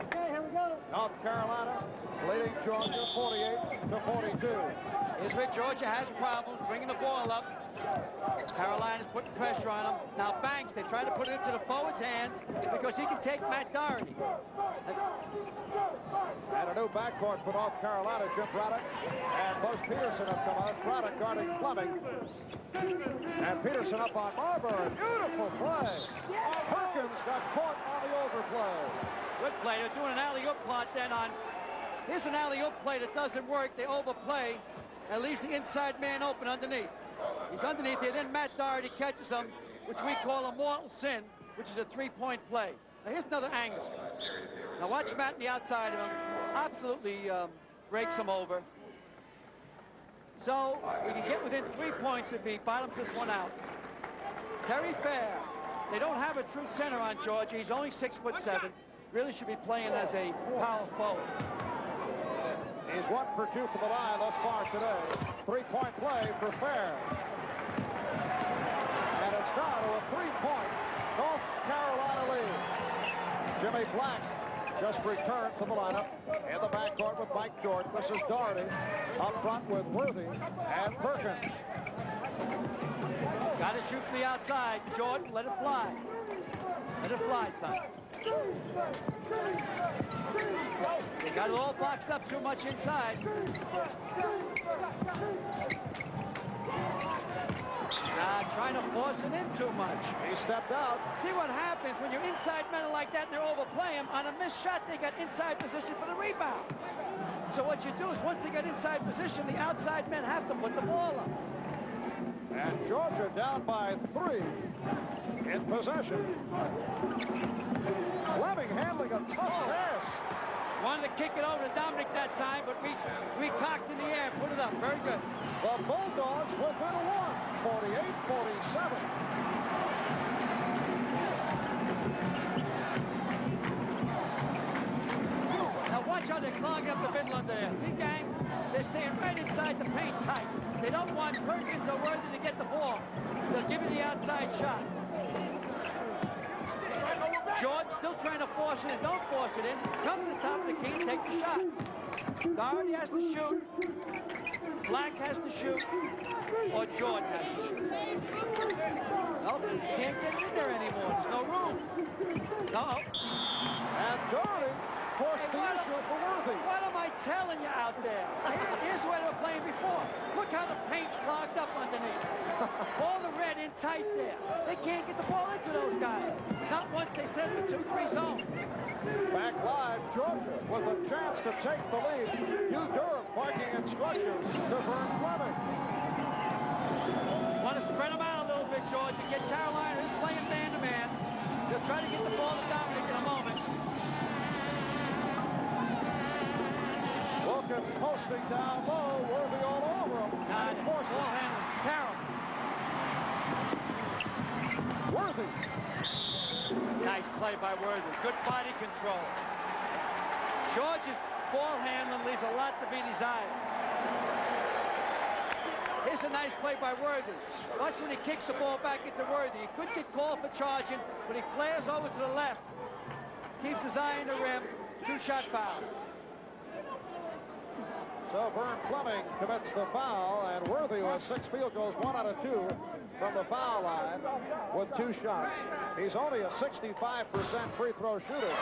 Okay, here we go. North Carolina leading Georgia 48-42. Here's where Georgia has problems bringing the ball up. Carolina's putting pressure on him. Now Banks, they try to put it into the forward's hands because he can take Matt Doherty. And a new backcourt for North Carolina. Jim Braddock and Buzz Peterson have come out. Braddock guarding Fleming. And Peterson up on Marbury. Beautiful play. Perkins got caught on the overplay. Good play. They're doing an alley-oop plot then on. Here's an alley-oop play that doesn't work. They overplay and leaves the inside man open underneath. He's underneath here. Then Matt Doherty catches him, which we call a mortal sin, which is a three-point play. Now here's another angle. Now watch Matt on the outside of him. Absolutely breaks him over. So we can get within 3 points if he bottoms this one out. Terry Fair. They don't have a true center on Georgia. He's only 6'7". Really should be playing as a power forward. He's 1 for 2 for the line thus far today. 3-point play for Fair. And it's now to a 3-point North Carolina lead. Jimmy Black just returned to the lineup in the backcourt with Mike Jordan. This is Doherty up front with Worthy and Perkins. Got to shoot from the outside. Jordan, let it fly. Let it fly, son. They got it all boxed up too much inside. Trying to force it in too much. He stepped out. See what happens when you're inside men like that and they're overplaying him. On a missed shot, they got inside position for the rebound. So what you do is once they get inside position, the outside men have to put the ball up. And Georgia down by 3 in possession. Fleming handling a tough pass. Wanted to kick it over to Dominic that time, but we cocked in the air, put it up. Very good. The Bulldogs within 1, 48-47. Now watch how they're clogging up the middle under there. See, gang? They're staying right inside the paint tight. They don't want Perkins or Worthy to get the ball. They'll give you the outside shot. George still trying to force it in. Don't force it in. Come to the top of the key and take the shot. Doherty has to shoot. Black has to shoot. Or Jordan has to shoot. Nope, can't get in there anymore. There's no room. No. And Doherty forced the issue for Worthy. What am I telling you out there? Here's where they were playing before. Look how the paint's clogged up underneath. All the red in tight there. They can't get the ball into those guys. Not once they set the 2-3 zone. Back live, Georgia with a chance to take the lead. Hugh Durham barking instructions to Vern Fleming. Want to spread them out a little bit, Georgia. Get Carolina who's playing man-to-man. They'll try to get the ball to Dominique in a moment. Wilkins posting down low, Worthy all over him. And force ball handling's terrible. Worthy. Nice play by Worthy. Good body control. George's ball handling leaves a lot to be desired. Here's a nice play by Worthy. Watch when he kicks the ball back into Worthy. He could get called for charging, but he flares over to the left. Keeps his eye on the rim. 2-shot foul. So Vern Fleming commits the foul, and Worthy with 6 field goals, 1 out of 2 from the foul line with 2 shots. He's only a 65% free throw shooter.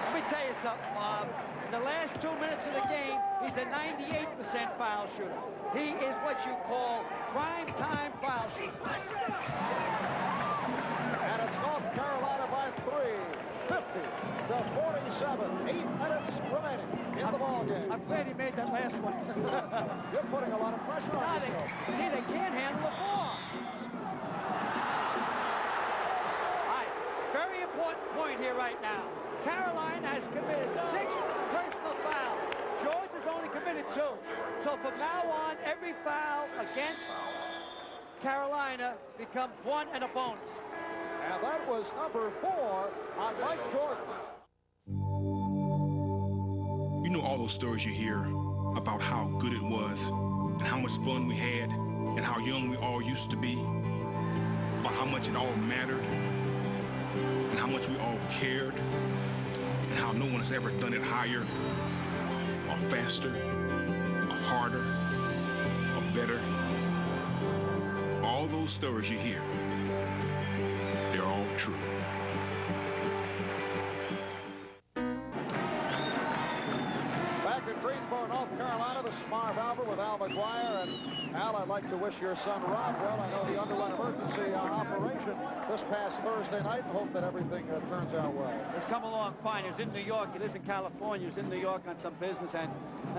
Let me tell you something, Marv. In the last 2 minutes of the game, he's a 98% foul shooter. He is what you call prime time foul shooter. And it's North Carolina by 3, 50-47. 8 minutes remaining in the ball game. I'm glad he made that last one. You're putting a lot of pressure on yourself. See, they can't handle the ball. All right, very important point here right now. Carolina has committed 6 personal fouls. George has only committed 2. So from now on, every foul against Carolina becomes 1 and a bonus. And that was number 4 on Mike Jordan. You know all those stories you hear about how good it was and how much fun we had and how young we all used to be, about how much it all mattered and how much we all cared and how no one has ever done it higher or faster or harder or better. All those stories you hear, they're all true. Back in Greensboro, North Carolina, this is Marv with Al McGuire. And Al, I'd like to wish your son Rob well. I know he underwent emergency operation this past Thursday night. Hope that everything turns out well. It's come along fine. He was in New York. He lives in California. He was in New York on some business, and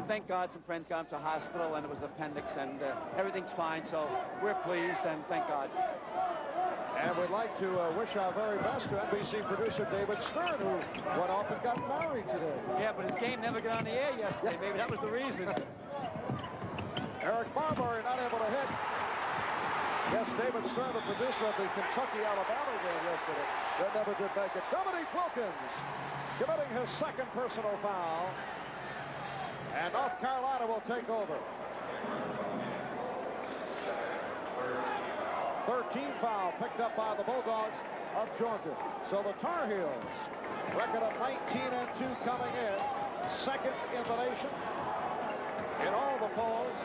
thank God some friends got him to hospital, and it was an appendix, and everything's fine. So we're pleased, and thank God. And we'd like to wish our very best to NBC producer David Stern, who went off and got married today. Yeah, but his game never got on the air yesterday. Maybe that was the reason. Eric Marbury not able to hit. Yes, David Stern, the producer of the Kentucky-Alabama game yesterday, that never did make it. Dominique Wilkins committing his 2nd personal foul. And North Carolina will take over. 13 foul picked up by the Bulldogs of Georgia. So the Tar Heels, record of 19-2 coming in, 2nd in the nation in all the polls,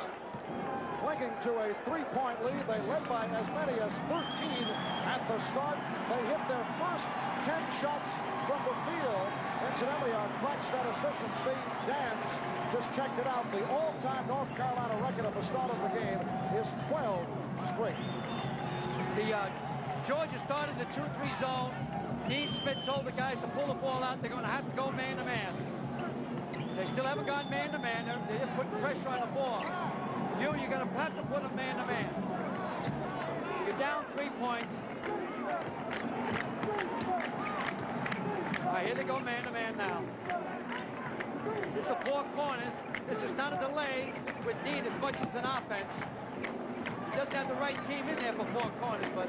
clinging to a 3-point lead. They led by as many as 13 at the start. They hit their first 10 shots from the field. Incidentally, our crack statistician Steve Dans just checked it out. The all-time North Carolina record at the start of the game is 12 straight. Georgia started the 2-3 zone. Dean Smith told the guys to pull the ball out. They're going to have to go man-to-man. They still haven't gone man-to-man. They're just putting pressure on the ball. You're going to have to put them man-to-man. You're down 3 points. All right, here they go man-to-man now. This is the 4 corners. This is not a delay with Dean as much as an offense. Doesn't have the right team in there for 4 corners, but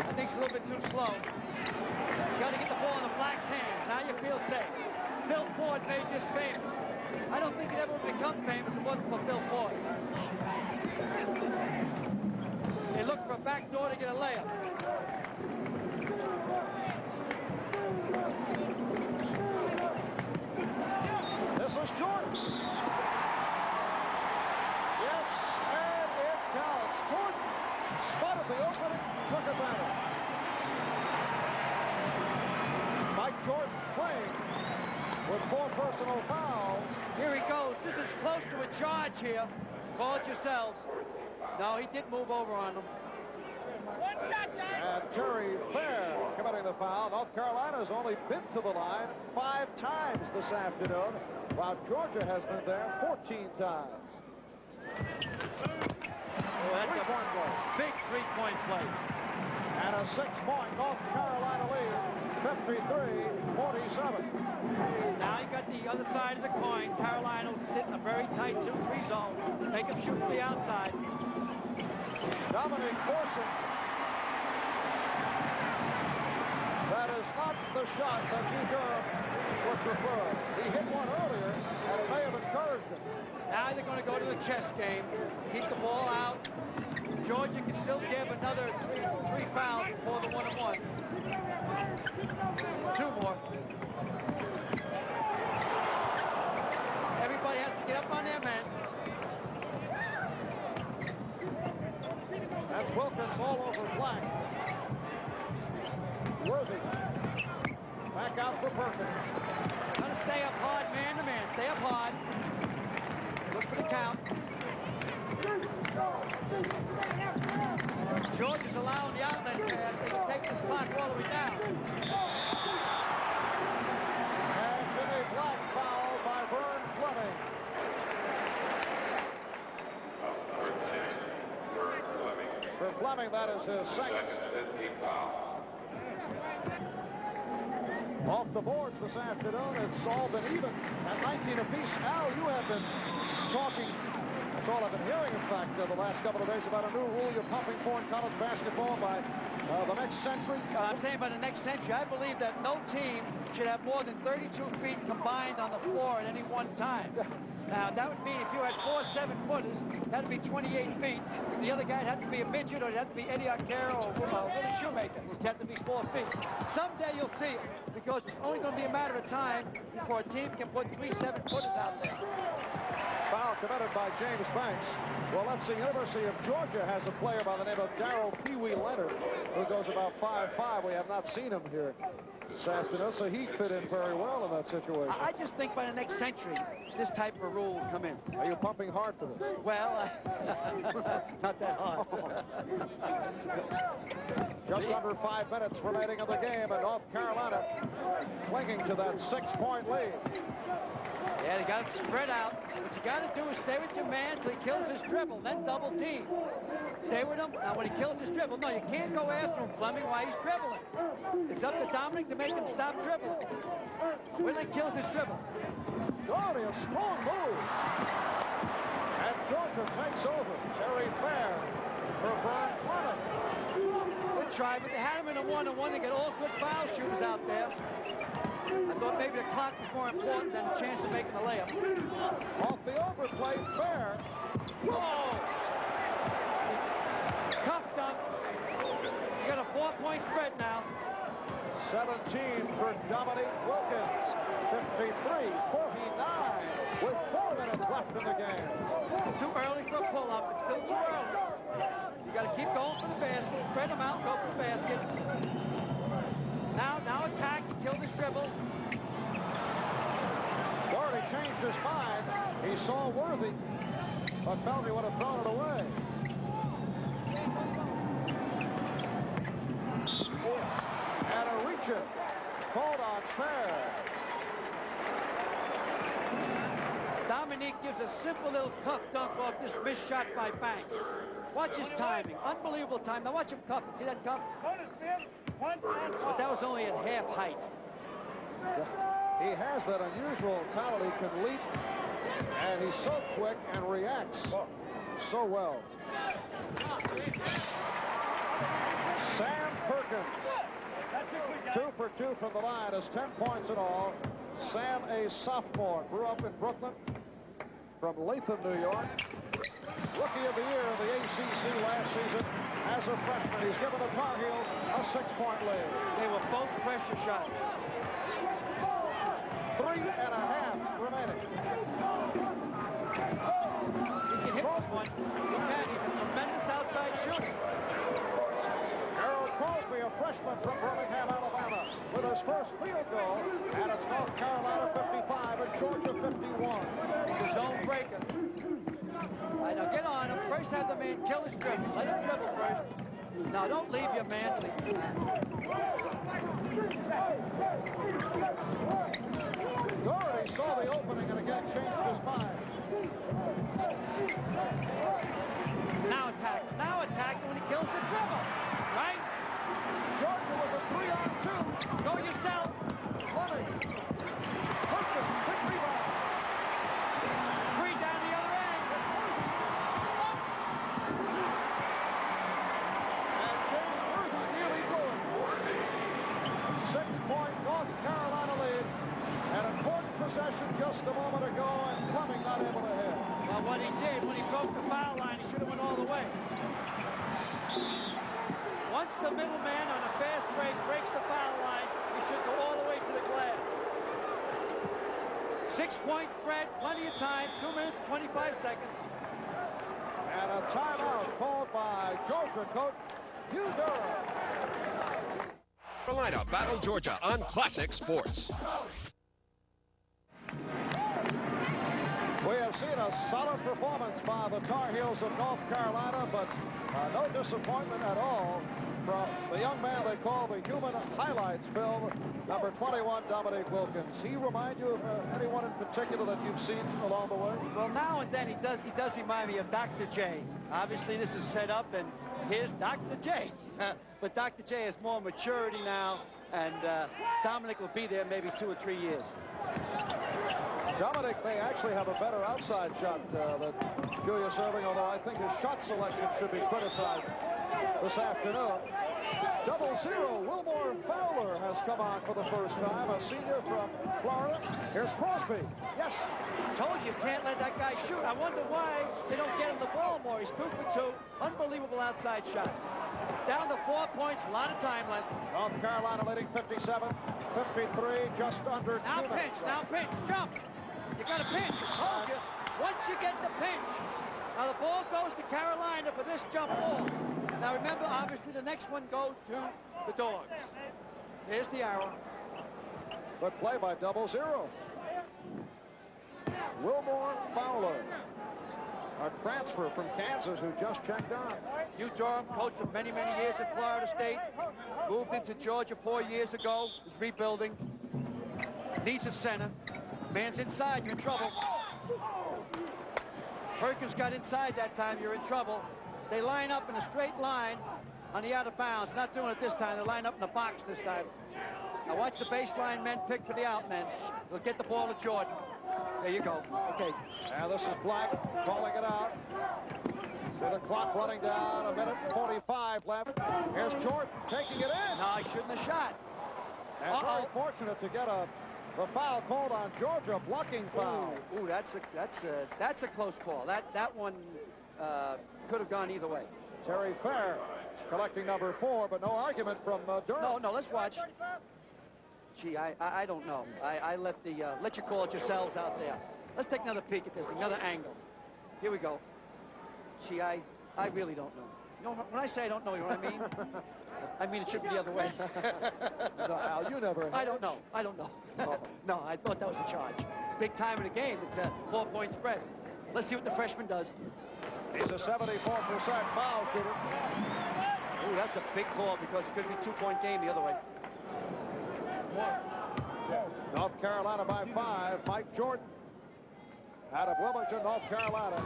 I think it's a little bit too slow. You got to get the ball in the Black's hands. Now you feel safe. Phil Ford made this famous. I don't think it ever would become famous if it wasn't for Phil Ford. They look for a back door to get a layup. spotted the opening, took advantage. Mike Jordan playing with 4 personal fouls. Here he goes. This is close to a charge here. Call it yourselves. No, he did move over on them. One shot, guys. And Terry Fair committing the foul. North Carolina's only been to the line 5 times this afternoon, while Georgia has been there 14 times. Oh, that's Three-point play. Big three-point play. And a 6-point North Carolina lead, 53-47. Now you got the other side of the coin. Carolina will sit in a very tight 2-3 zone. Make them shoot from the outside. Dominique forcing. That is not the shot that Hugh Durham would prefer. He hit one earlier, and it may have encouraged him. Now they're going to go to the chess game. Keep the ball out. Georgia can still give another three fouls before the 1-and-1. 2 more. Everybody has to get up on their man. That's Wilkins all over Black. Worthy. Back out for Perkins. Got to stay up hard, man to man. Stay up hard. Look for the count. Georgia's allowing the outlet pass. They can take this clock all the way down. And Jimmy Black fouled by Vern Fleming. For Fleming, that is his second. Off the boards this afternoon, it's all been even at 19 apiece. Al, you have been talking, that's all I've been hearing, in fact, the last couple of days about a new rule you're pumping for in college basketball by the next century. I'm saying by the next century, I believe that no team should have more than 32 feet combined on the floor at any one time. Now, that would mean if you had 4 7-footers, that'd be 28 feet. The other guy had to be a midget, or it'd have to be Eddie Arcaro or Willie Shoemaker. It'd have to be 4 feet. Someday you'll see it, because it's only going to be a matter of time before a team can put 3 7-footers out there. Foul committed by James Banks. Well, let's see. University of Georgia has a player by the name of Darrell Pee Wee Leonard, who goes about 5'5". We have not seen him here this afternoon, so he fit in very well in that situation. I just think by the next century, this type of rule will come in. Are you pumping hard for this? Well, not that hard. Just under 5 minutes remaining in the game, and North Carolina clinging to that 6-point lead. Yeah, they got to spread out. What you got to do is stay with your man until he kills his dribble, then double team. Stay with him. Now, when he kills his dribble, no, you can't go after him, Fleming, while he's dribbling. It's up to Dominic to make him stop dribbling. When he kills his dribble. Doherty, a strong move. And Georgia takes over. Terry Fair for Vern Fleming. Good try, but they had him in a 1-on-1. They got all good foul shooters out there. I thought maybe the clock was more important than a chance of making the layup. Off the overplay, Fair. Whoa! Cuff dunk. You got a 4-point spread now. 17 for Dominique Wilkins. 53-49 with 4 minutes left in the game. Too early for a pull-up. It's still too early. You got to keep going for the basket. Spread them out. Go for the basket. Now attack. Kill this dribble. Doherty changed his mind. He saw Worthy, but felt he would have thrown it away. And a reach-in called on Fair. Dominique gives a simple little cuff dunk off this missed shot by Banks. Watch his timing. Unbelievable time. Now watch him cuff it. See that cuff? But that was only at half height. He has that unusual talent. He can leap, and he's so quick and reacts so well. Sam Perkins, 2 for 2 from the line, has 10 points in all. Sam, a sophomore, grew up in Brooklyn from Latham, New York. Rookie of the year in the ACC last season. As a freshman, he's given the Tar Heels a 6-point lead. They were both pressure shots. 3.5 remaining. He can hit this one. He can. He's a tremendous outside shooter. first field goal, and it's North Carolina 55 and Georgia 51. It's a zone breaker. All right, now get on him. First have the man kill his dribble. Let him dribble first. Now don't leave your man sleep. Doherty saw the opening and again changed his mind. Now attack. Now attack when he kills the dribble. Right? Georgia with a 3-on-2. Go yourself. Fleming. Perkins, big rebound. 3 down the other end. And James Worthy nearly blew it. 6-point North Carolina lead. An important possession just a moment ago, and Fleming not able to hit. Well, what he did when he broke the foul line, he should have went all the way. Once the middleman on a fast break breaks the foul line, he should go all the way to the glass. 6-point spread, plenty of time, 2 minutes, 25 seconds. And a timeout called by Georgia coach Hugh Durham. Carolina Battle Georgia on Classic Sports. We have seen a solid performance by the Tar Heels of North Carolina, but no disappointment at all from the young man they call the human highlights film, number 21, Dominique Wilkins. He remind you of anyone in particular that you've seen along the way? Well, now and then he does remind me of Dr. J. Obviously, this is set up, and here's Dr. J. But Dr. J has more maturity now, and Dominic will be there maybe 2 or 3 years. Dominic may actually have a better outside shot than Julius Erving, although I think his shot selection should be criticized this afternoon. 0-0, Wilmore Fowler has come on for the first time, a senior from Florida. Here's Crosby. Yes. Told you can't let that guy shoot. I wonder why they don't get him the ball more. He's 2 for 2. Unbelievable outside shot. Down to 4 points, a lot of time left. North Carolina leading 57-53, just under 2 minutes. Now pinch, jump. You got to pinch, I told you. Once you get the pinch, now the ball goes to Carolina for this jump ball. Now remember, obviously, the next one goes to the Dogs. There's the arrow. But play by 0-0. Wilmore Fowler, a transfer from Kansas who just checked on. Hugh Durham, coach for many, many years at Florida State. Moved into Georgia 4 years ago. Is rebuilding. Needs a center. Man's inside, you're in trouble. Perkins got inside that time, you're in trouble. They line up in a straight line on the out of bounds. Not doing it this time, they line up in the box this time. Now watch the baseline men pick for the out men. They'll get the ball to Jordan. There you go, okay. Now this is Black calling it out. See the clock running down, 1:45 left. Here's Jordan taking it in. No, he shouldn't have shot. And very fortunate to get the foul called on Georgia, blocking foul. Ooh, that's a close call. That one could have gone either way. Terry Fair collecting number 4, but no argument from Durham. No, let's watch. Gee, I don't know. I let you call it yourselves out there. Let's take another peek at this, another angle. Here we go. Gee, I really don't know. You know, when I say I don't know, you know what I mean? I mean it should be the other way. No, Al, you never. I don't know. No, I thought that was a charge. Big time in the game. It's a 4-point spread. Let's see what the freshman does. He's a 74% foul shooter. Ooh, that's a big call because it could be a 2-point game the other way. North Carolina by 5. Mike Jordan out of Wilmington, North Carolina.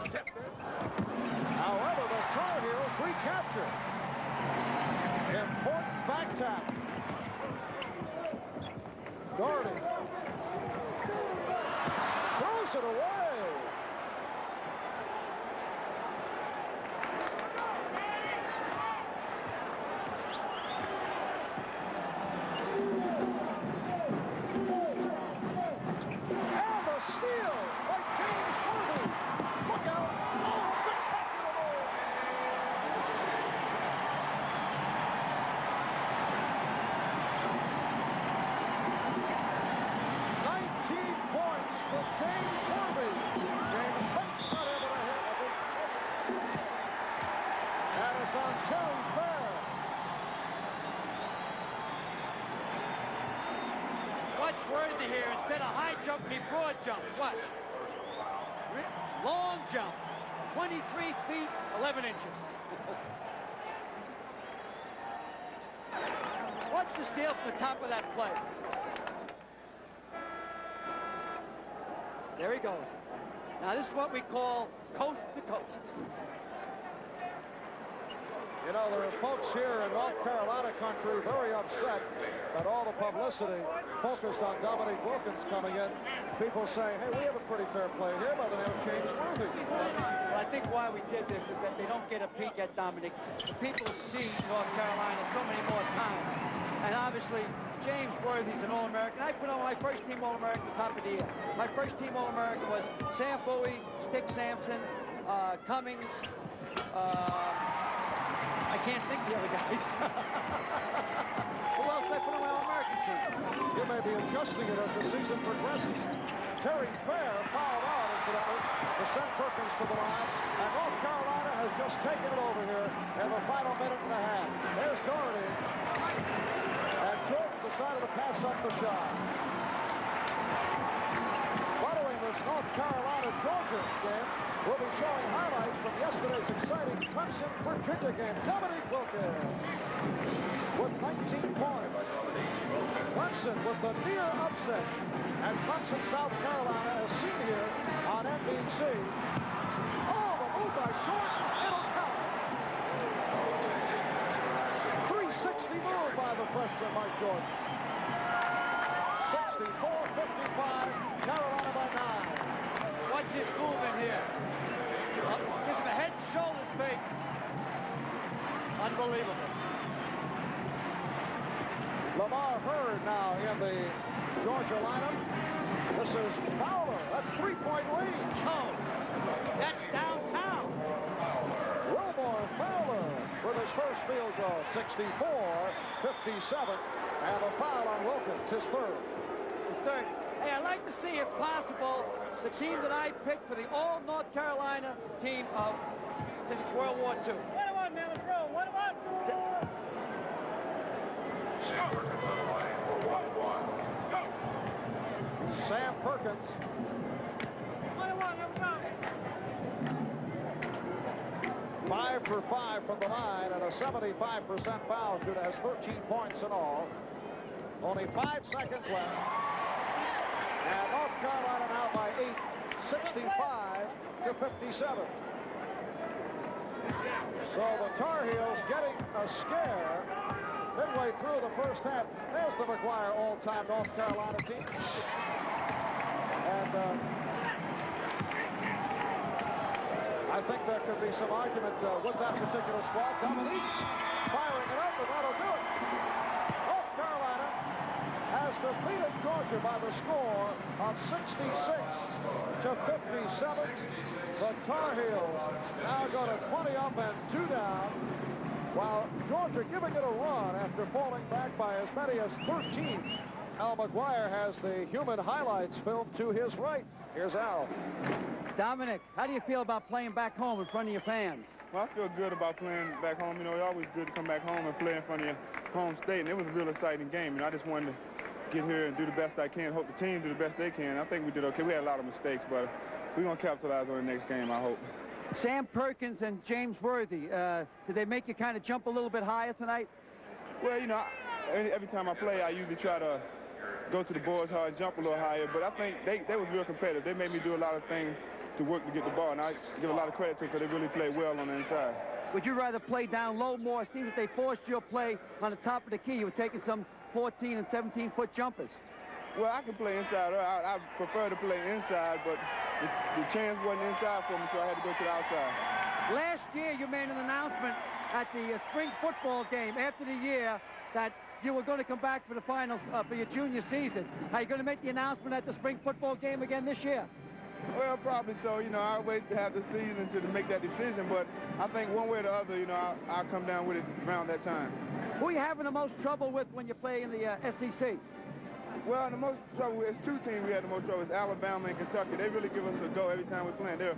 However, the Tar Heels recapture. Important back tap. Doherty throws it away. And the steal by James Worthy. Look out. Oh, spectacular move. 19 points for James Worthy. James Banks not able to hit. And it's on Terry Fair. Worthy here. Instead of high jump, he broad jump. What? Long jump. 23 feet, 11 inches. Watch the steal from the top of that play. There he goes. Now this is what we call coast to coast. You know, there are folks here in North Carolina country very upset that all the publicity focused on Dominique Wilkins coming in. People say, hey, we have a pretty fair play here by the name of James Worthy. Well, I think why we did this is that they don't get a peek at Dominique. The people see North Carolina so many more times. And obviously, James Worthy's an All-American. I put on my first team All-American at the top of the year. My first team All-American was Sam Bowie, Stick Sampson, Cummings, I can't think of the other guys. Who else I put on my All-American team? You may be adjusting it as the season progresses. Terry Fair fouled out, incidentally, to send Perkins to the line. And North Carolina has just taken it over here in the final minute and a half. There's Doherty. And Jordan decided to pass up the shot. Following this North Carolina-Georgia game, we'll be showing highlights from yesterday's exciting Clemson-Virginia game. Dominique Wilkins with 19 points. Clemson with the near upset. And Clemson, South Carolina, as seen here on NBC. Oh, the move by Jordan. It'll count. 360 move by the freshman, Mike Jordan. 64-55, Carolina by 9. What's this move in here? Gives him a head and shoulders fake. Unbelievable. Lamar Hurd now in the Georgia lineup. This is Fowler. That's three-point range. Oh, that's downtown. Wilmore Fowler with his first field goal. 64-57. And a foul on Wilkins, his third. His third. Hey, I'd like to see, if possible, the team that I picked for the all-North Carolina team of since World War II. 1-1, man, let's roll. 1-1. Sam Perkins. 1-1, here we go. 5 for 5 from the line and a 75% foul shoot. Has 13 points in all. Only 5 seconds left. And North Carolina now by 8, 65-57. So the Tar Heels getting a scare midway through the first half. There's the McGuire all-time North Carolina team. And I think there could be some argument with that particular squad. Dominique firing it up, and that'll do it. North Carolina has defeated Georgia by the score of 66-57. The Tar Heels now go to 20 up and 2 down, while Georgia giving it a run after falling back by as many as 13. Al McGuire has the human highlights filmed to his right. Here's Al. Dominic, how do you feel about playing back home in front of your fans? Well, I feel good about playing back home. You know, it's always good to come back home and play in front of your home state, and it was a real exciting game. You know, I just wanted to get here and do the best I can, hope the team do the best they can. I think we did okay. We had a lot of mistakes, but we're going to capitalize on the next game, I hope. Sam Perkins and James Worthy, did they make you kind of jump a little bit higher tonight? Well, you know, every time I play, I usually try to go to the boards hard and jump a little higher, but I think they was real competitive. They made me do a lot of things to work to get the ball, and I give a lot of credit to them because they really played well on the inside. Would you rather play down low more? It seems that they forced your play on the top of the key. You were taking some 14 and 17-foot jumpers. Well, I can play inside. I prefer to play inside, but the chance wasn't inside for me, so I had to go to the outside. Last year, you made an announcement at the spring football game after the year that you were going to come back for the finals for your junior season. Are you going to make the announcement at the spring football game again this year? Well, probably so. You know, I'll wait to have the season to make that decision, but I think one way or the other, you know, I'll come down with it around that time. Who are you having the most trouble with when you play in the SEC? Well, the most trouble is two teams we had the most trouble is Alabama and Kentucky. They really give us a go every time we're playing. They're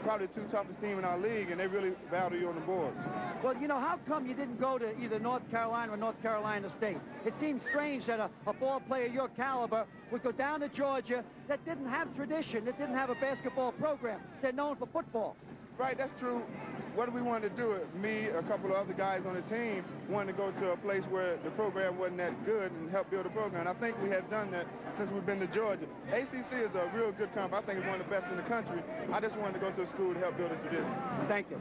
probably the two toughest team in our league, and they really value you on the boards. Well, you know, how come you didn't go to either North Carolina or North Carolina State? It seems strange that a ball player your caliber would go down to Georgia that didn't have tradition, that didn't have a basketball program. They're known for football. Right, that's true. What we wanted to do, me, a couple of other guys on the team, wanted to go to a place where the program wasn't that good and help build a program. And I think we have done that since we've been to Georgia. ACC is a real good conference. I think it's one of the best in the country. I just wanted to go to a school to help build a tradition. Thank you.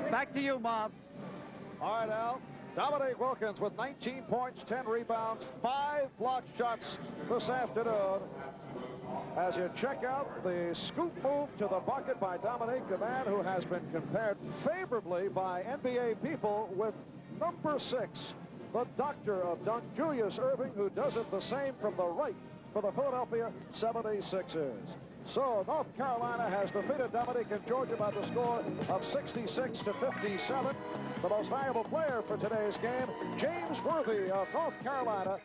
Back to you, Marv. All right, Al. Dominique Wilkins with 19 points, 10 rebounds, 5 block shots this afternoon. As you check out the scoop move to the bucket by Dominique, the man who has been compared favorably by NBA people with number 6, the doctor of dunk, Julius Erving, who does it the same from the right for the Philadelphia 76ers. So North Carolina has defeated Dominique and Georgia by the score of 66-57. The most valuable player for today's game, James Worthy of North Carolina,